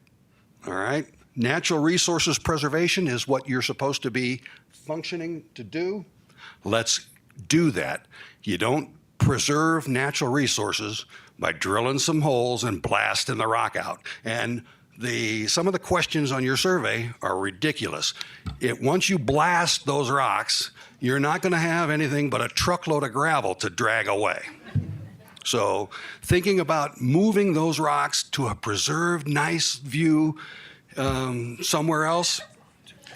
All right? Natural resources preservation is what you're supposed to be functioning to do. Let's do that. You don't preserve natural resources by drilling some holes and blasting the rock out. And some of the questions on your survey are ridiculous. Once you blast those rocks, you're not going to have anything but a truckload of gravel to drag away. So thinking about moving those rocks to a preserved, nice view somewhere else,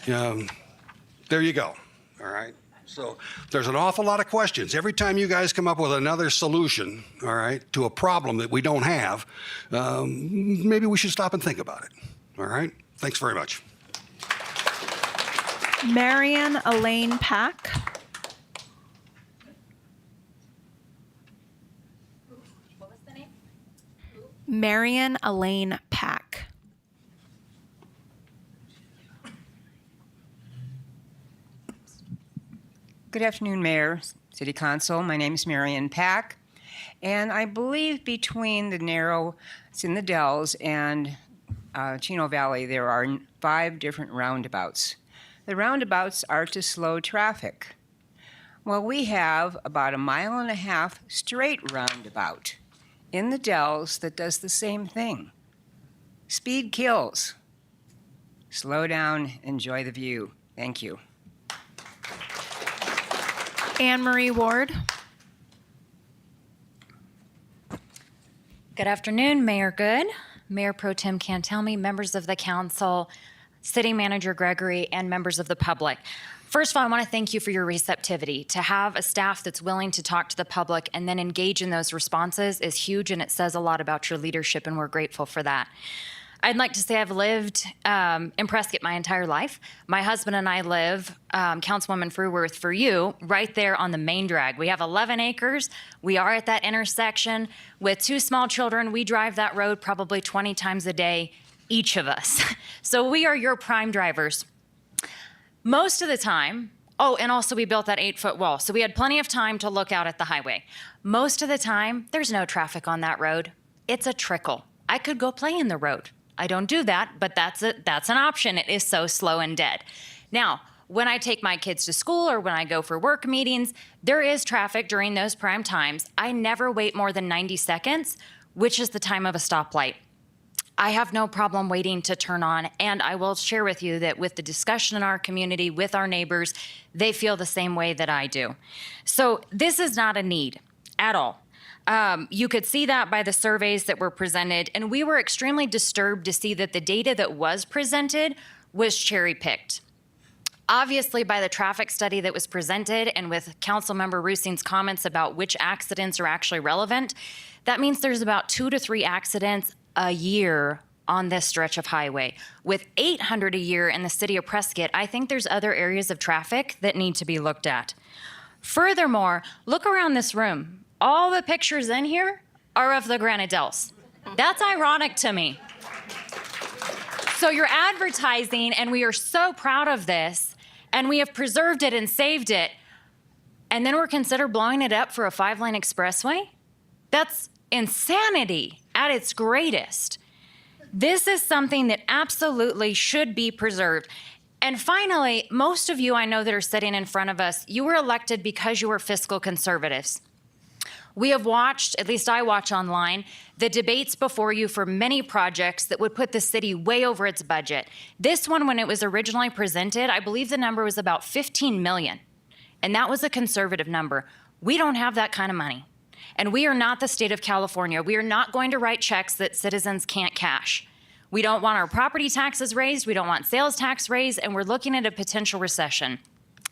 there you go. All right. So there's an awful lot of questions. Every time you guys come up with another solution, all right, to a problem that we don't have, maybe we should stop and think about it. All right. Thanks very much. Marion Elaine Pack. What was the name? Marion Elaine Pack. Good afternoon, Mayor, City Council. My name is Marion Pack, and I believe between the Narrow, it's in the Dells, and Chino Valley, there are 5 different roundabouts. The roundabouts are to slow traffic. Well, we have about 1.5 mile straight roundabout in the Dells that does the same thing. Speed kills. Slow down, enjoy the view. Thank you. Anne Marie Ward. Good afternoon, Mayor Good, Mayor Pro Tem Cantelmi, members of the council, City Manager Gregory, and members of the public. First of all, I want to thank you for your receptivity. To have a staff that's willing to talk to the public and then engage in those responses is huge, and it says a lot about your leadership, and we're grateful for that. I'd like to say I've lived in Prescott my entire life. My husband and I live, Councilwoman Fruworth, for you, right there on the main drag. We have 11 acres. We are at that intersection. With 2 small children, we drive that road probably 20 times a day, each of us. So we are your prime drivers. Most of the time, and also we built that 8-foot wall. So we had plenty of time to look out at the highway. Most of the time, there's no traffic on that road. It's a trickle. I could go play in the road. I don't do that, but that's an option. It is so slow and dead. Now, when I take my kids to school or when I go for work meetings, there is traffic during those prime times. I never wait more than 90 seconds, which is the time of a stoplight. I have no problem waiting to turn on, and I will share with you that with the discussion in our community, with our neighbors, they feel the same way that I do. So this is not a need at all. You could see that by the surveys that were presented, and we were extremely disturbed to see that the data that was presented was cherry-picked. Obviously, by the traffic study that was presented and with Councilmember Rusing's comments about which accidents are actually relevant, that means there's about 2 to 3 accidents a year on this stretch of highway. With 800 a year in the city of Prescott, I think there's other areas of traffic that need to be looked at. Furthermore, look around this room. All the pictures in here are of the Granite Dells. That's ironic to me. So you're advertising, and we are so proud of this, and we have preserved it and saved it, and then we're considered blowing it up for a 5-lane expressway? That's insanity at its greatest. This is something that absolutely should be preserved. And finally, most of you I know that are sitting in front of us, you were elected because you were fiscal conservatives. We have watched, at least I watch online, the debates before you for many projects that would put the city way over its budget. This one, when it was originally presented, I believe the number was about 15 million. And that was a conservative number. We don't have that kind of money. And we are not the state of California. We are not going to write checks that citizens can't cash. We don't want our property taxes raised. We don't want sales tax raised. And we're looking at a potential recession.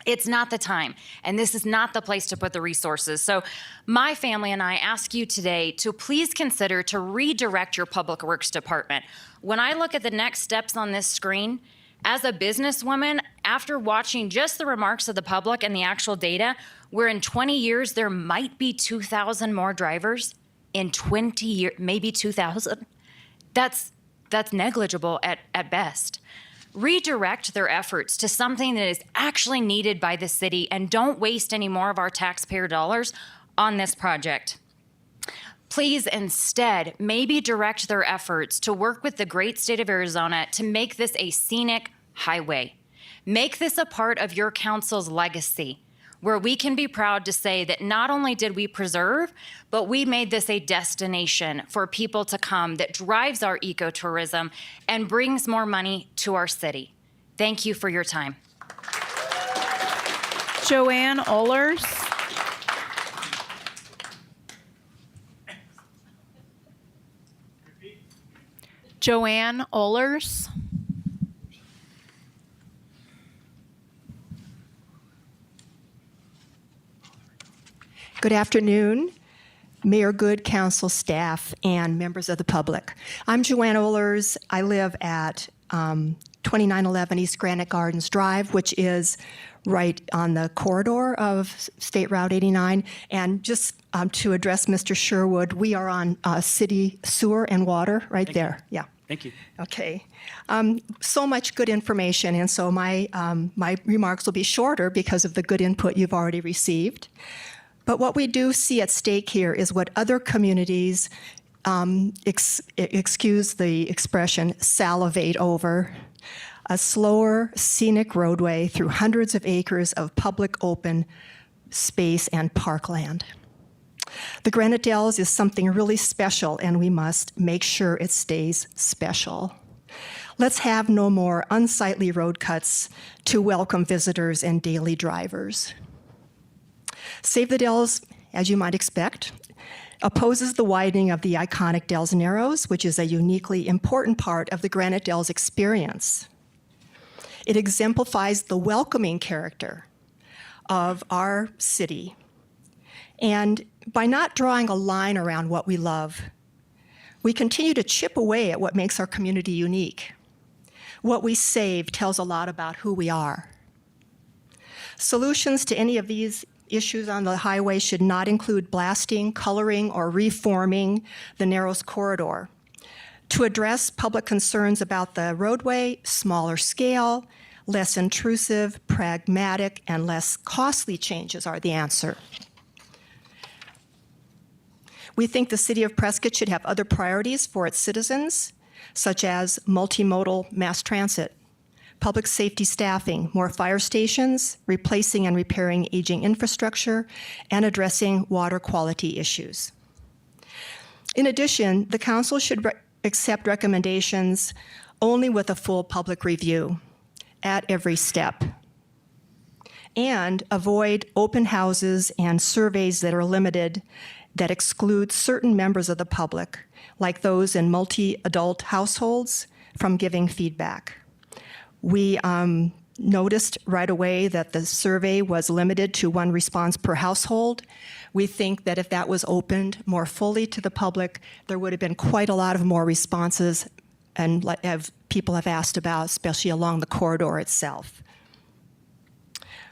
It's not the time, and this is not the place to put the resources. So my family and I ask you today to please consider to redirect your Public Works Department. When I look at the next steps on this screen, as a businesswoman, after watching just the remarks of the public and the actual data, where in 20 years there might be 2,000 more drivers, in 20 years, maybe 2,000, that's negligible at best. Redirect their efforts to something that is actually needed by the city, and don't waste any more of our taxpayer dollars on this project. please instead maybe direct their efforts to work with the great state of Arizona to make this a scenic highway. Make this a part of your council's legacy, where we can be proud to say that not only did we preserve, but we made this a destination for people to come that drives our ecotourism and brings more money to our city. Thank you for your time. Joanne Ohlers. Joanne Ohlers. Good afternoon, Mayor Good, council staff, and members of the public. I'm Joanne Ohlers. I live at 2911 East Granite Gardens Drive, which is right on the corridor of State Route 89. And just to address Mr. Sherwood, we are on city sewer and water right Thank there. you. Yeah. Thank you. Okay. So much good information, and so my remarks will be shorter because of the good input you've already received. But what we do see at stake here is what other communities, excuse the expression, salivate over: a slower, scenic roadway through hundreds of acres of public open space and parkland. The Granite Dells is something really special, and we must make sure it stays special. Let's have no more unsightly road cuts to welcome visitors and daily drivers. Save the Dells, as you might expect, opposes the widening of the iconic Dells Narrows, which is a uniquely important part of the Granite Dells experience. It exemplifies the welcoming character of our city. And by not drawing a line around what we love, we continue to chip away at what makes our community unique. What we save tells a lot about who we are. Solutions to any of these issues on the highway should not include blasting, coloring, or reforming the Narrows corridor. To address public concerns about the roadway, smaller scale, less intrusive, pragmatic, and less costly changes are the answer. We think the city of Prescott should have other priorities for its citizens, such as multimodal mass transit, public safety staffing, more fire stations, replacing and repairing aging infrastructure, and addressing water quality issues. In addition, the council should accept recommendations only with a full public review at every step, and avoid open houses and surveys that are limited, that exclude certain members of the public, like those in multi-adult households, from giving feedback. We noticed right away that the survey was limited to one response per household. We think that if that was opened more fully to the public, there would have been quite a lot of more responses, and people have asked about, especially along the corridor itself.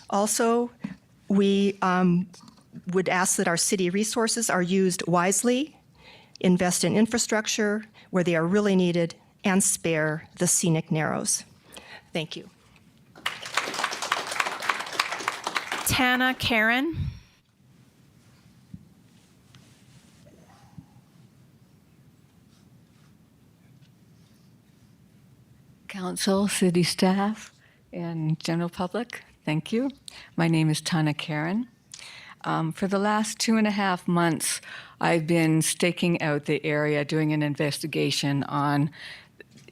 Also, we would ask that our city resources are used wisely, invest in infrastructure where they are really needed, and spare the scenic narrows. Thank you. Tana Karen. Council, city staff, and general public, thank you. My name is Tana Karen. For the last 2.5 months, I've been staking out the area, doing an investigation on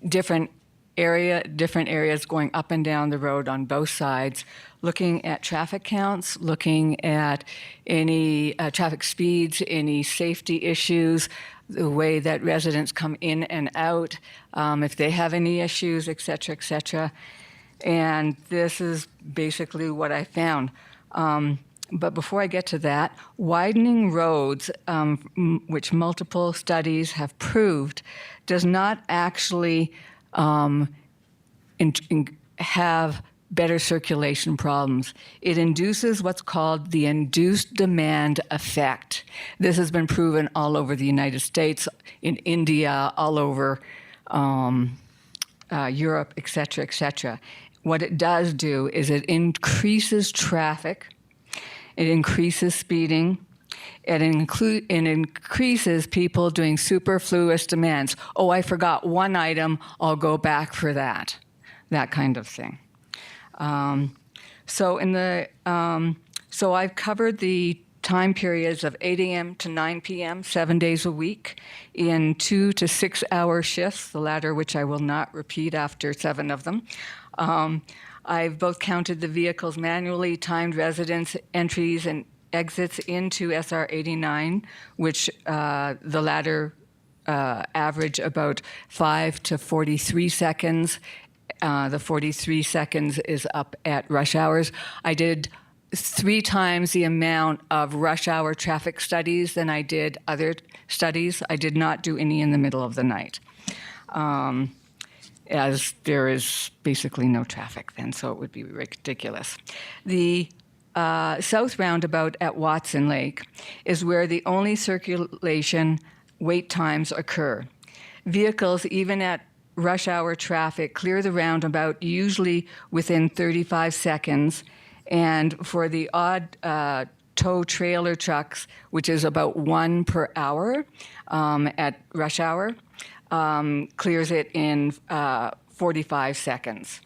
different areas going up and down the road on both sides, looking at traffic counts, looking at any traffic speeds, any safety issues, the way that residents come in and out, if they have any issues, et cetera, et cetera. And this is basically what I found. But before I get to that, widening roads, which multiple studies have proved, does not actually have better circulation problems. It induces what's called the induced demand effect. This has been proven all over the United States, in India, all over Europe, et cetera, et cetera. What it does do is it increases traffic, it increases speeding, It increases people doing superfluous demands. Oh, I forgot one item, I'll go back for that. That kind of thing. So I've covered the time periods of 8 a.m. to 9 p.m., 7 days a week, in 2 to 6 hour shifts, the latter which I will not repeat after 7 of them. I've both counted the vehicles manually, timed residence entries and exits into SR 89, which the latter average about 5 to 43 seconds. The 43 seconds is up at rush hours. I did 3 times the amount of rush hour traffic studies than I did other studies. I did not do any in the middle of the night, as there is basically no traffic then, so it would be ridiculous. The south roundabout at Watson Lake is where the only circulation wait times occur. Vehicles, even at rush hour traffic, clear the roundabout usually within 35 seconds, and for the odd tow trailer trucks, which is about 1 per hour at rush hour, clears it in 45 seconds.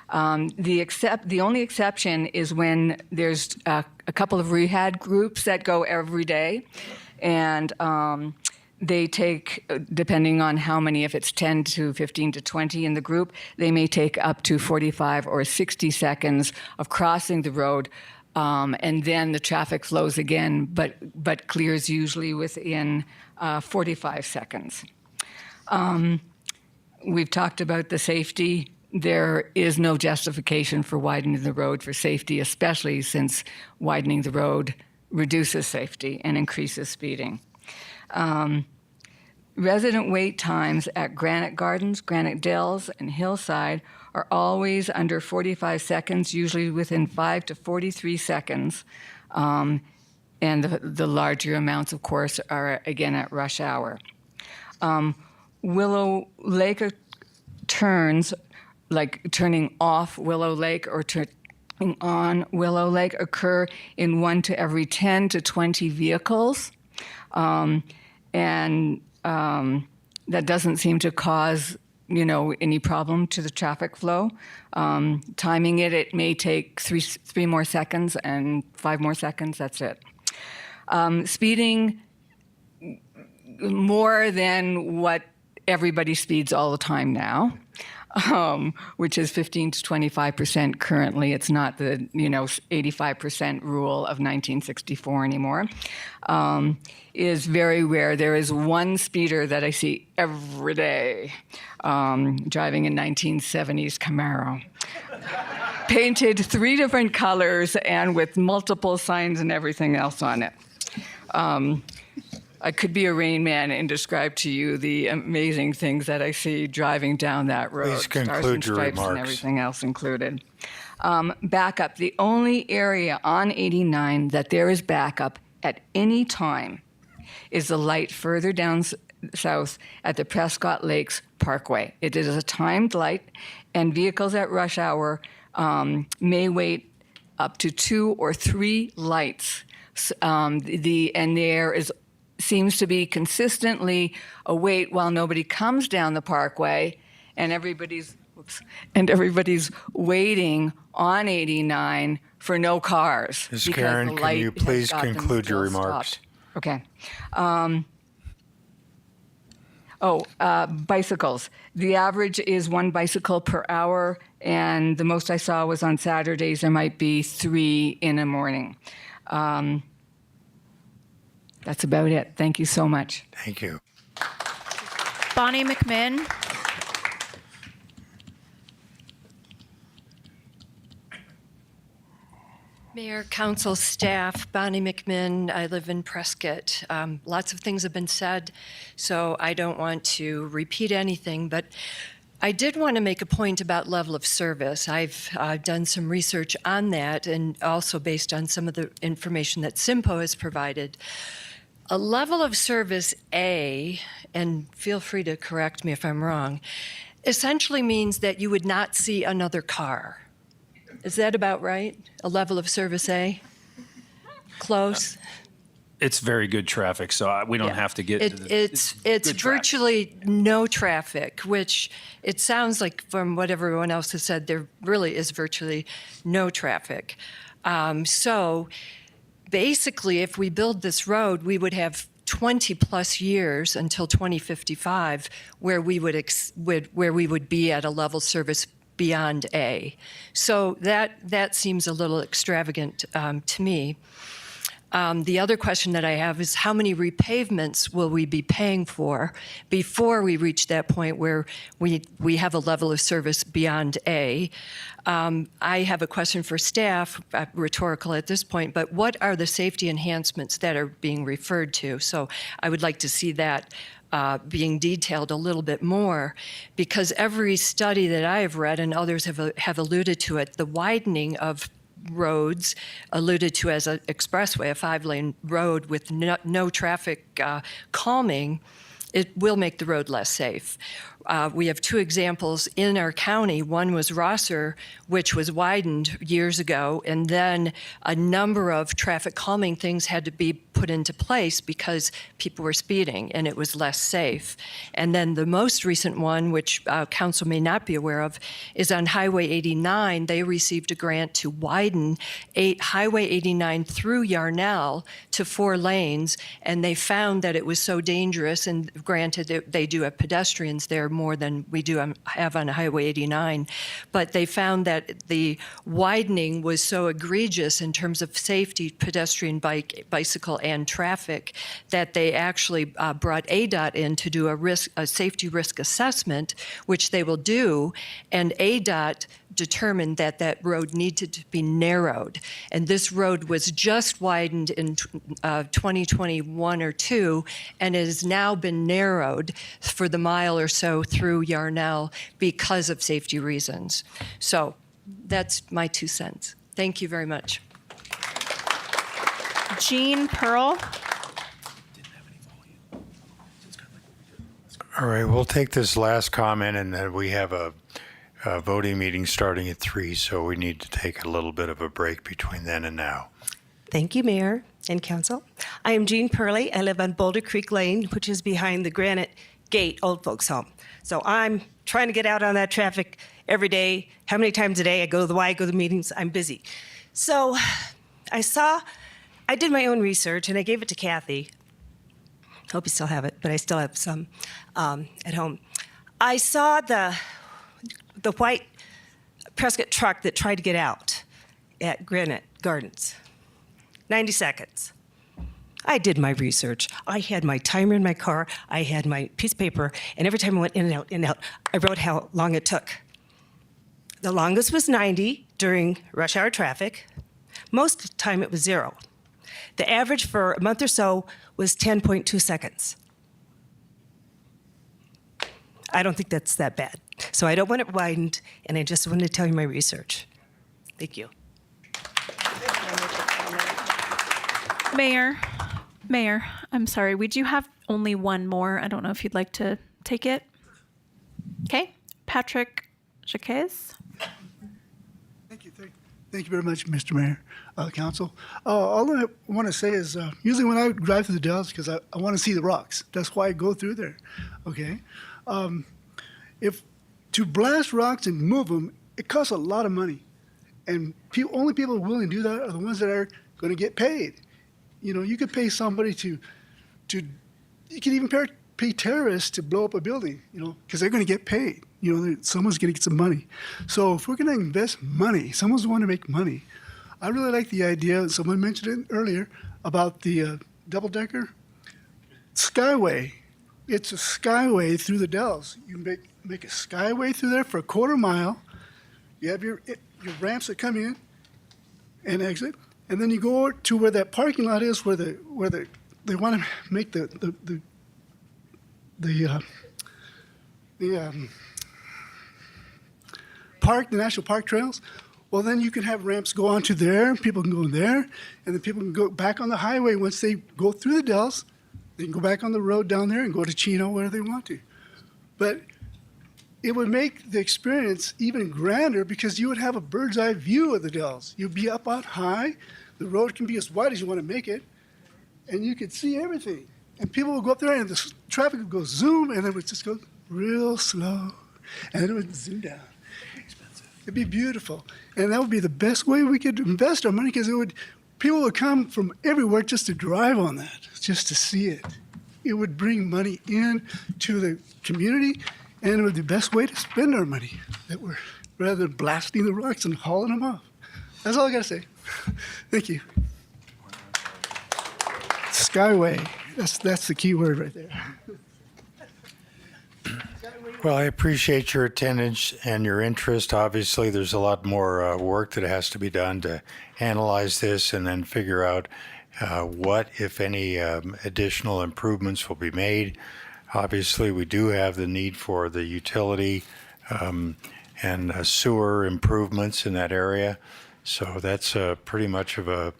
The only exception is when there's a couple of rehab groups that go every day, and they take, depending on how many, if it's 10 to 15 to 20 in the group, they may take up to 45 or 60 seconds of crossing the road, and then the traffic flows again, but clears usually within 45 seconds. We've talked about the safety. There is no justification for widening the road for safety, especially since widening the road reduces safety and increases speeding. Resident wait times at Granite Gardens, Granite Dells, and Hillside are always under 45 seconds, usually within 5 to 43 seconds. And the larger amounts, of course, are again at rush hour. Willow Lake turns, like turning off Willow Lake or turning on Willow Lake, occur in 1 to every 10 to 20 vehicles. That doesn't seem to cause, any problem to the traffic flow. Timing it may take 3 more seconds and 5 more seconds, that's it. Speeding more than what everybody speeds all the time now, which is 15 to 25% currently. It's not the 85% rule of 1964 anymore. Is very rare. There is one speeder that I see every day driving a 1970s Camaro, painted 3 different colors and with multiple signs and everything else on it. I could be a Rain Man and describe to you the amazing things that I see driving down that road. Please conclude Stars and your stripes remarks. and everything else included. Backup. The only area on 89 that there is backup at any time is the light further down south at the Prescott Lakes Parkway. It is a timed light, and vehicles at rush hour may wait up to 2 or 3 lights. And there seems to be consistently a wait while nobody comes down the parkway, and everybody's waiting on 89 for no cars. Ms. because Karen, the can light you has please got them conclude your still remarks? stopped. Okay. Bicycles. The average is 1 bicycle per hour, and the most I saw was on Saturdays. There might be 3 in a morning. That's about it. Thank you so much. Thank you. Bonnie McMinn. Mayor, council, staff, Bonnie McMinn. I live in Prescott. Lots of things have been said, so I don't want to repeat anything, but I did want to make a point about level of service. I've done some research on that, and also based on some of the information that SIMPO has provided. A level of service A, and feel free to correct me if I'm wrong, essentially means that you would not see another car. Is that about right? A level of service A? Close? It's very good traffic, so we don't Yeah. have to get to the. It's good traffic. virtually no traffic, which it sounds like from what everyone else has said, there really is virtually no traffic. So basically, if we build this road, we would have 20 plus years until 2055 where we would be at a level service beyond A. So that seems a little extravagant to me. The other question that I have is how many repavements will we be paying for before we reach that point where we have a level of service beyond A? I have a question for staff, rhetorical at this point, but what are the safety enhancements that are being referred to? So I would like to see that being detailed a little bit more, because every study that I have read and others have alluded to it, the widening of roads alluded to as an expressway, a 5-lane road with no traffic calming, it will make the road less safe. We have 2 examples in our county. One was Rosser, which was widened years ago, and then a number of traffic calming things had to be put into place because people were speeding and it was less safe. And then the most recent one, which council may not be aware of, is on Highway 89. They received a grant to widen Highway 89 through Yarnell to 4 lanes, and they found that it was so dangerous, and granted they do have pedestrians there more than we do have on Highway 89, but they found that the widening was so egregious in terms of safety, pedestrian, bicycle, and traffic, that they actually brought ADOT in to do a safety risk assessment, which they will do, and ADOT determined that that road needed to be narrowed. And this road was just widened in 2021 or 2, and it has now been narrowed for the mile or so through Yarnell because of safety reasons. So that's my 2 cents. Thank you very much. Jean Pearl. All right, we'll take this last comment, and then we have a voting meeting starting at 3, so we need to take a little bit of a break between then and now. Thank you, Mayor and Council. I am Jean Purley. I live on Boulder Creek Lane, which is behind the Granite Gate Old Folks Home. So I'm trying to get out on that traffic every day. How many times a day? I go to the Y, I go to meetings. I'm busy. So I did my own research, and I gave it to Kathy. Hope you still have it, but I still have some at home. I saw the white Prescott truck that tried to get out at Granite Gardens. 90 seconds. I did my research. I had my timer in my car. I had my piece of paper, and every time I went in and out, I wrote how long it took. The longest was 90 during rush hour traffic. Most of the time it was 0. The average for a month or so was 10.2 seconds. I don't think that's that bad. So I don't want it widened, and I just wanted to tell you my research. Thank you. Mayor, I'm sorry. We do have only one more. I don't know if you'd like to take it. Okay. Patrick Jacques. Thank you very much, Mr. Mayor, Council. All I want to say is usually when I drive through the Dells, because I want to see the rocks. That's why I go through there, okay? If to blast rocks and move them, it costs a lot of money. And only people who are willing to do that are the ones that are going to get paid. You know, you could pay somebody you could even pay terrorists to blow up a building, you know, because they're going to get paid. You know, someone's going to get some money. So if we're going to invest money, someone's going to make money. I really like the idea, someone mentioned it earlier, about the double-decker skyway. It's a skyway through the Dells. You make a skyway through there for a quarter mile. You have your ramps that come in and exit, and then you go to where that parking lot is, where they want to make the national park trails. Well, then you can have ramps go onto there, people can go there, and then people can go back on the highway once they go through the Dells. They can go back on the road down there and go to Chino, where they want to. But it would make the experience even grander because you would have a bird's eye view of the Dells. You'd be up on high. The road can be as wide as you want to make it. and you could see everything. And people would go up there, and the traffic would go zoom, and it would just go real slow, and then it would zoom down. It'd be beautiful, and that would be the best way we could invest our money, because people would come from everywhere just to drive on that, just to see it. It would bring money in to the community, and it would be the best way to spend our money, rather than blasting the rocks and hauling them off. That's all I got to say. Thank you. Skyway. That's the key word right there. Well, I appreciate your attendance and your interest. Obviously, there's a lot more work that has to be done to analyze this and then figure out what, if any, additional improvements will be made. Obviously, we do have the need for the utility and sewer improvements in that area. So that's pretty much of a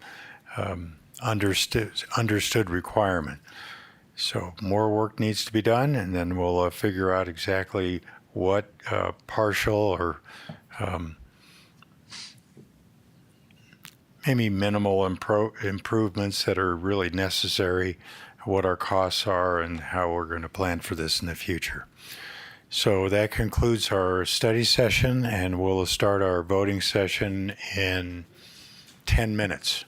understood requirement. So more work needs to be done, and then we'll figure out exactly what partial or maybe minimal improvements that are really necessary, what our costs are, and how we're going to plan for this in the future. So that concludes our study session, and we'll start our voting session in 10 minutes.